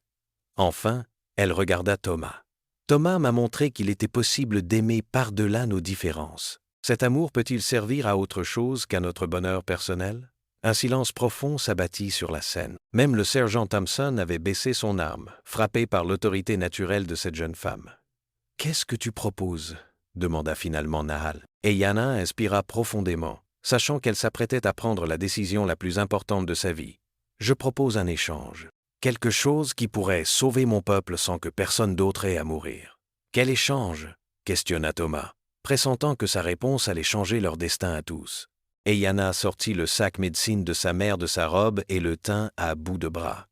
Enfin, elle regarda Thomas. « Thomas m'a montré qu'il était possible d'aimer par-delà nos différences. Cet amour peut-il servir à autre chose qu'à notre bonheur personnel ?» Un silence profond s'abattit sur la scène. Même le sergent Thompson avait baissé son arme, frappé par l'autorité naturelle de cette jeune femme. « Qu'est-ce que tu proposes ?» demanda finalement Nahal. Ayanna inspira profondément, sachant qu'elle s'apprêtait à prendre la décision la plus importante de sa vie. « Je propose un échange. Quelque chose qui pourrait sauver mon peuple sans que personne d'autre ait à mourir. »« Quel échange ?» questionna Thomas, pressentant que sa réponse allait changer leur destin à tous. Ayanna sortit le sac médecine de sa mère de sa robe et le tint à bout de bras.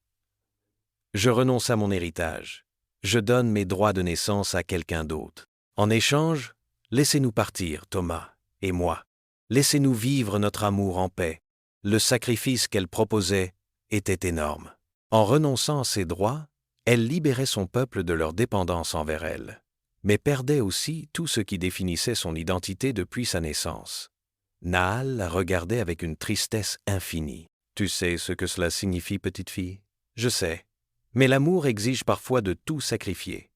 « Je renonce à mon héritage. Je donne mes droits de naissance à quelqu'un d'autre. En échange, laissez-nous partir, Thomas et moi. Laissez-nous vivre notre amour en paix. » Le sacrifice qu'elle proposait était énorme. En renonçant à ses droits, elle libérait son peuple de leur dépendance envers elle, mais perdait aussi tout ce qui définissait son identité depuis sa naissance. Naal la regardait avec une tristesse infinie. « Tu sais ce que cela signifie, petite fille ? Je sais. Mais l'amour exige parfois de tout sacrifier.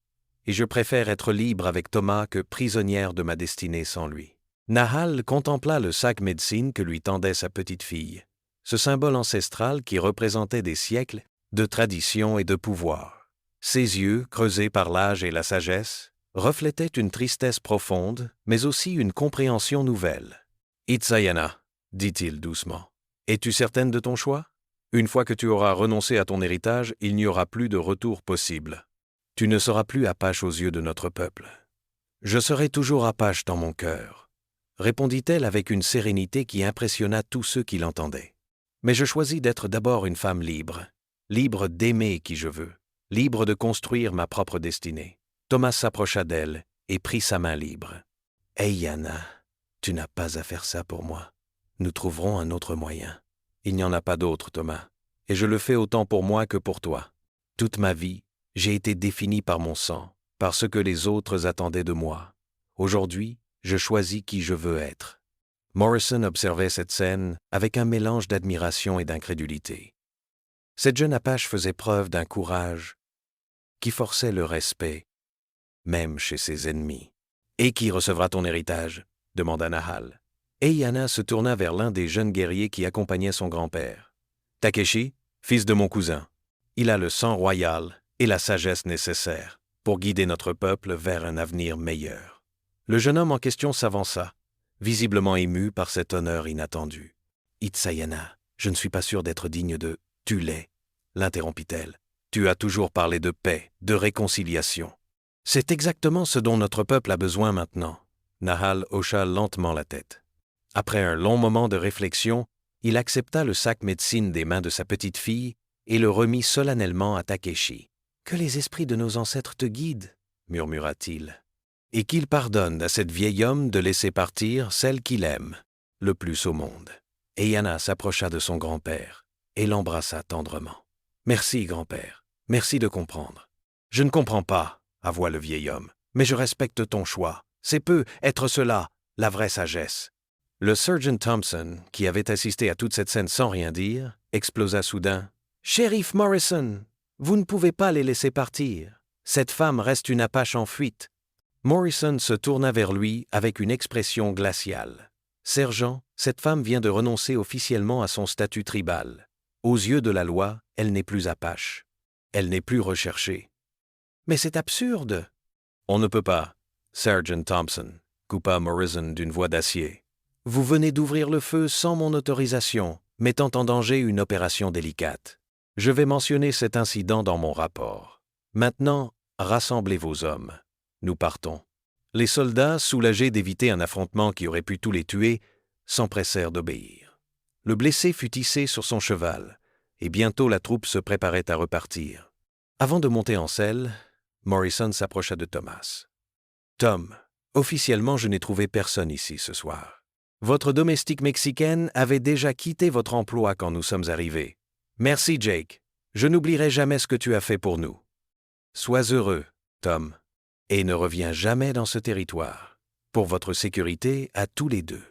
Et je préfère être libre avec Thomas que prisonnière de ma destinée sans lui. » Nahal contempla le sac médecine que lui tendait sa petite fille, ce symbole ancestral qui représentait des siècles de tradition et de pouvoir. Ses yeux, creusés par l'âge et la sagesse, reflétaient une tristesse profonde, mais aussi une compréhension nouvelle. « Itsayana, dit-il doucement, es-tu certaine de ton choix ? Une fois que tu auras renoncé à ton héritage, il n'y aura plus de retour possible. Tu ne seras plus Apache aux yeux de notre peuple. Je serai toujours Apache dans mon cœur, » répondit-elle avec une sérénité qui impressionna tous ceux qui l'entendaient. « Mais je choisis d'être d'abord une femme libre, libre d'aimer qui je veux, libre de construire ma propre destinée. » Thomas s'approcha d'elle et prit sa main libre. « Ayanna, tu n'as pas à faire ça pour moi. Nous trouverons un autre moyen. » « Il n'y en a pas d'autre, Thomas, et je le fais autant pour moi que pour toi. Toute ma vie, j'ai été défini par mon sang, par ce que les autres attendaient de moi. Aujourd'hui, je choisis qui je veux être. » Morrison observait cette scène avec un mélange d'admiration et d'incrédulité. Cette jeune Apache faisait preuve d'un courage qui forçait le respect, même chez ses ennemis. « Et qui recevra ton héritage ?» demanda Nahal. Ayanna se tourna vers l'un des jeunes guerriers qui accompagnaient son grand-père. « Takeshi, fils de mon cousin. Il a le sang royal et la sagesse nécessaires pour guider notre peuple vers un avenir meilleur. » Le jeune homme en question s'avança, visiblement ému par cet honneur inattendu. « Itsayana, je ne suis pas sûr d'être digne de... »« Tu l'es, » l'interrompit-elle. « Tu as toujours parlé de paix, de réconciliation. C'est exactement ce dont notre peuple a besoin maintenant. » Nahal hocha lentement la tête. Après un long moment de réflexion, il accepta le sac médecine des mains de sa petite fille et le remit solennellement à Takeshi. « Que les esprits de nos ancêtres te guident, » murmura-t-il, « et qu'il pardonne à cet vieil homme de laisser partir celle qu'il aime, le plus au monde. » Ayanna s'approcha de son grand-père et l'embrassa tendrement. « Merci, grand-père, merci de comprendre. »« Je ne comprends pas, » avoua le vieil homme, « mais je respecte ton choix. C'est peu être cela, la vraie sagesse. » Le sergent Thompson, qui avait assisté à toute cette scène sans rien dire, explosa soudain. « Shérif Morrison, vous ne pouvez pas les laisser partir. Cette femme reste une Apache en fuite. » Morrison se tourna vers lui avec une expression glaciale. « Sergent, cette femme vient de renoncer officiellement à son statut tribal. Aux yeux de la loi, elle n'est plus Apache. Elle n'est plus recherchée. » « Mais c'est absurde !»« On ne peut pas, Sergeant Thompson, » coupa Morrison d'une voix d'acier. « Vous venez d'ouvrir le feu sans mon autorisation, mettant en danger une opération délicate. Je vais mentionner cet incident dans mon rapport. Maintenant, rassemblez vos hommes. Nous partons. » Les soldats, soulagés d'éviter un affrontement qui aurait pu tous les tuer, s'empressèrent d'obéir. Le blessé fut hissé sur son cheval, et bientôt la troupe se préparait à repartir. Avant de monter en selle, Morrison s'approcha de Thomas. « Tom, officiellement je n'ai trouvé personne ici ce soir. Votre domestique mexicaine avait déjà quitté votre emploi quand nous sommes arrivés. Merci Jake, je n'oublierai jamais ce que tu as fait pour nous. Sois heureux, Tom, et ne reviens jamais dans ce territoire. Pour votre sécurité à tous les deux. »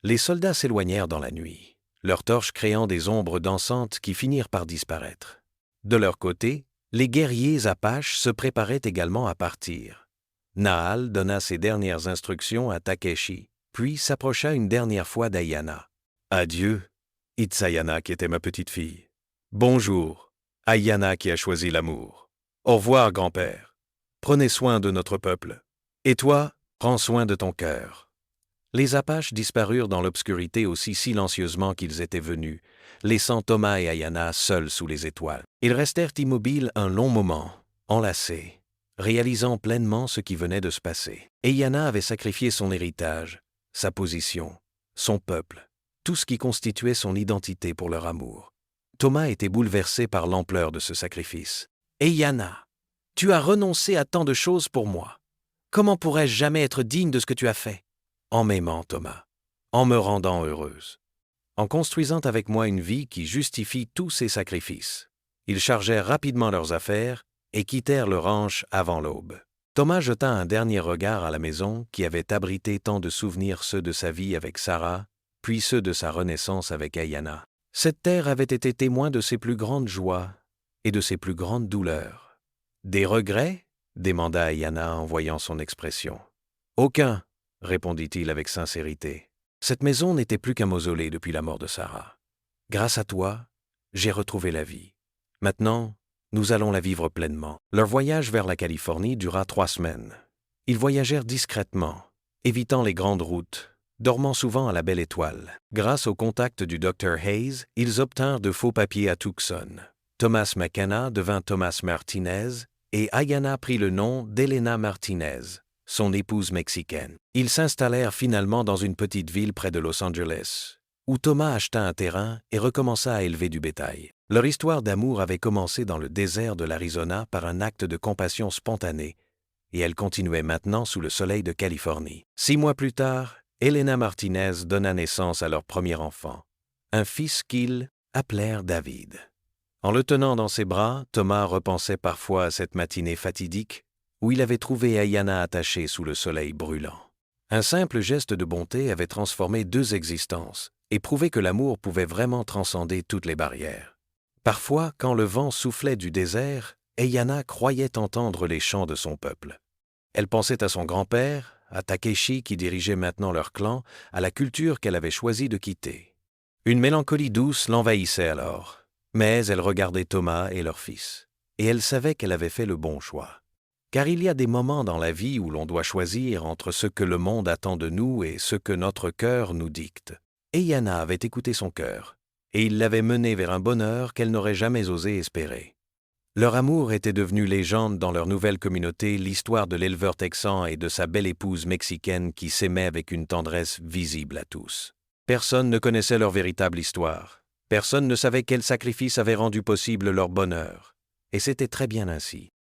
Les soldats s'éloignèrent dans la nuit, leurs torches créant des ombres dansantes qui finirent par disparaître. De leur côté, les guerriers Apaches se préparaient également à partir. Nahal donna ses dernières instructions à Takeshi, puis s'approcha une dernière fois d'Ayanna. « Adieu, Itsayana qui était ma petite fille. Bonjour, Ayanna qui a choisi l'amour. Au revoir, grand-père. Prenez soin de notre peuple. Et toi, prends soin de ton cœur. » Les Apaches disparurent dans l'obscurité aussi silencieusement qu'ils étaient venus, laissant Thomas et Ayanna seuls sous les étoiles. Ils restèrent immobiles un long moment, enlacés, réalisant pleinement ce qui venait de se passer. Ayanna avait sacrifié son héritage, sa position, son peuple, tout ce qui constituait son identité pour leur amour. Thomas était bouleversé par l'ampleur de ce sacrifice. « Ayanna, tu as renoncé à tant de choses pour moi. Comment pourrais-je jamais être digne de ce que tu as fait ? » En m'aimant, Thomas, en me rendant heureuse, en construisant avec moi une vie qui justifie tous ces sacrifices. Ils chargèrent rapidement leurs affaires et quittèrent le ranch avant l'aube. Thomas jeta un dernier regard à la maison qui avait abrité tant de souvenirs, ceux de sa vie avec Sarah, puis ceux de sa renaissance avec Ayanna. Cette terre avait été témoin de ses plus grandes joies et de ses plus grandes douleurs. « Des regrets ?» demanda Ayanna en voyant son expression. « Aucun. » répondit-il avec sincérité. Cette maison n'était plus qu'un mausolée depuis la mort de Sarah. Grâce à toi, j'ai retrouvé la vie. Maintenant, nous allons la vivre pleinement. Leur voyage vers la Californie dura 3 semaines. Ils voyagèrent discrètement, évitant les grandes routes, dormant souvent à la Belle Étoile. Grâce au contact du Dr Hayes, ils obtinrent de faux papiers à Tucson. Thomas McKenna devint Thomas Martinez et Ayanna prit le nom d'Elena Martinez, son épouse mexicaine. Ils s'installèrent finalement dans une petite ville près de Los Angeles, où Thomas acheta un terrain et recommença à élever du bétail. Leur histoire d'amour avait commencé dans le désert de l'Arizona par un acte de compassion spontané, et elle continuait maintenant sous le soleil de Californie. 6 mois plus tard, Elena Martinez donna naissance à leur premier enfant, un fils qu'ils appelèrent David. En le tenant dans ses bras, Thomas repensait parfois à cette matinée fatidique où il avait trouvé Ayanna attachée sous le soleil brûlant. Un simple geste de bonté avait transformé 2 existences et prouvé que l'amour pouvait vraiment transcender toutes les barrières. Parfois, quand le vent soufflait du désert, Ayanna croyait entendre les chants de son peuple. Elle pensait à son grand-père, à Takeshi qui dirigeait maintenant leur clan, à la culture qu'elle avait choisi de quitter. Une mélancolie douce l'envahissait alors, mais elle regardait Thomas et leur fils, et elle savait qu'elle avait fait le bon choix. Car il y a des moments dans la vie où l'on doit choisir entre ce que le monde attend de nous et ce que notre cœur nous dicte. Ayanna avait écouté son cœur, et il l'avait menée vers un bonheur qu'elle n'aurait jamais osé espérer. Leur amour était devenu légende dans leur nouvelle communauté, l'histoire de l'éleveur texan et de sa belle épouse mexicaine qui s'aimaient avec une tendresse visible à tous. Personne ne connaissait leur véritable histoire. Personne ne savait quel sacrifice avait rendu possible leur bonheur. Et c'était très bien ainsi.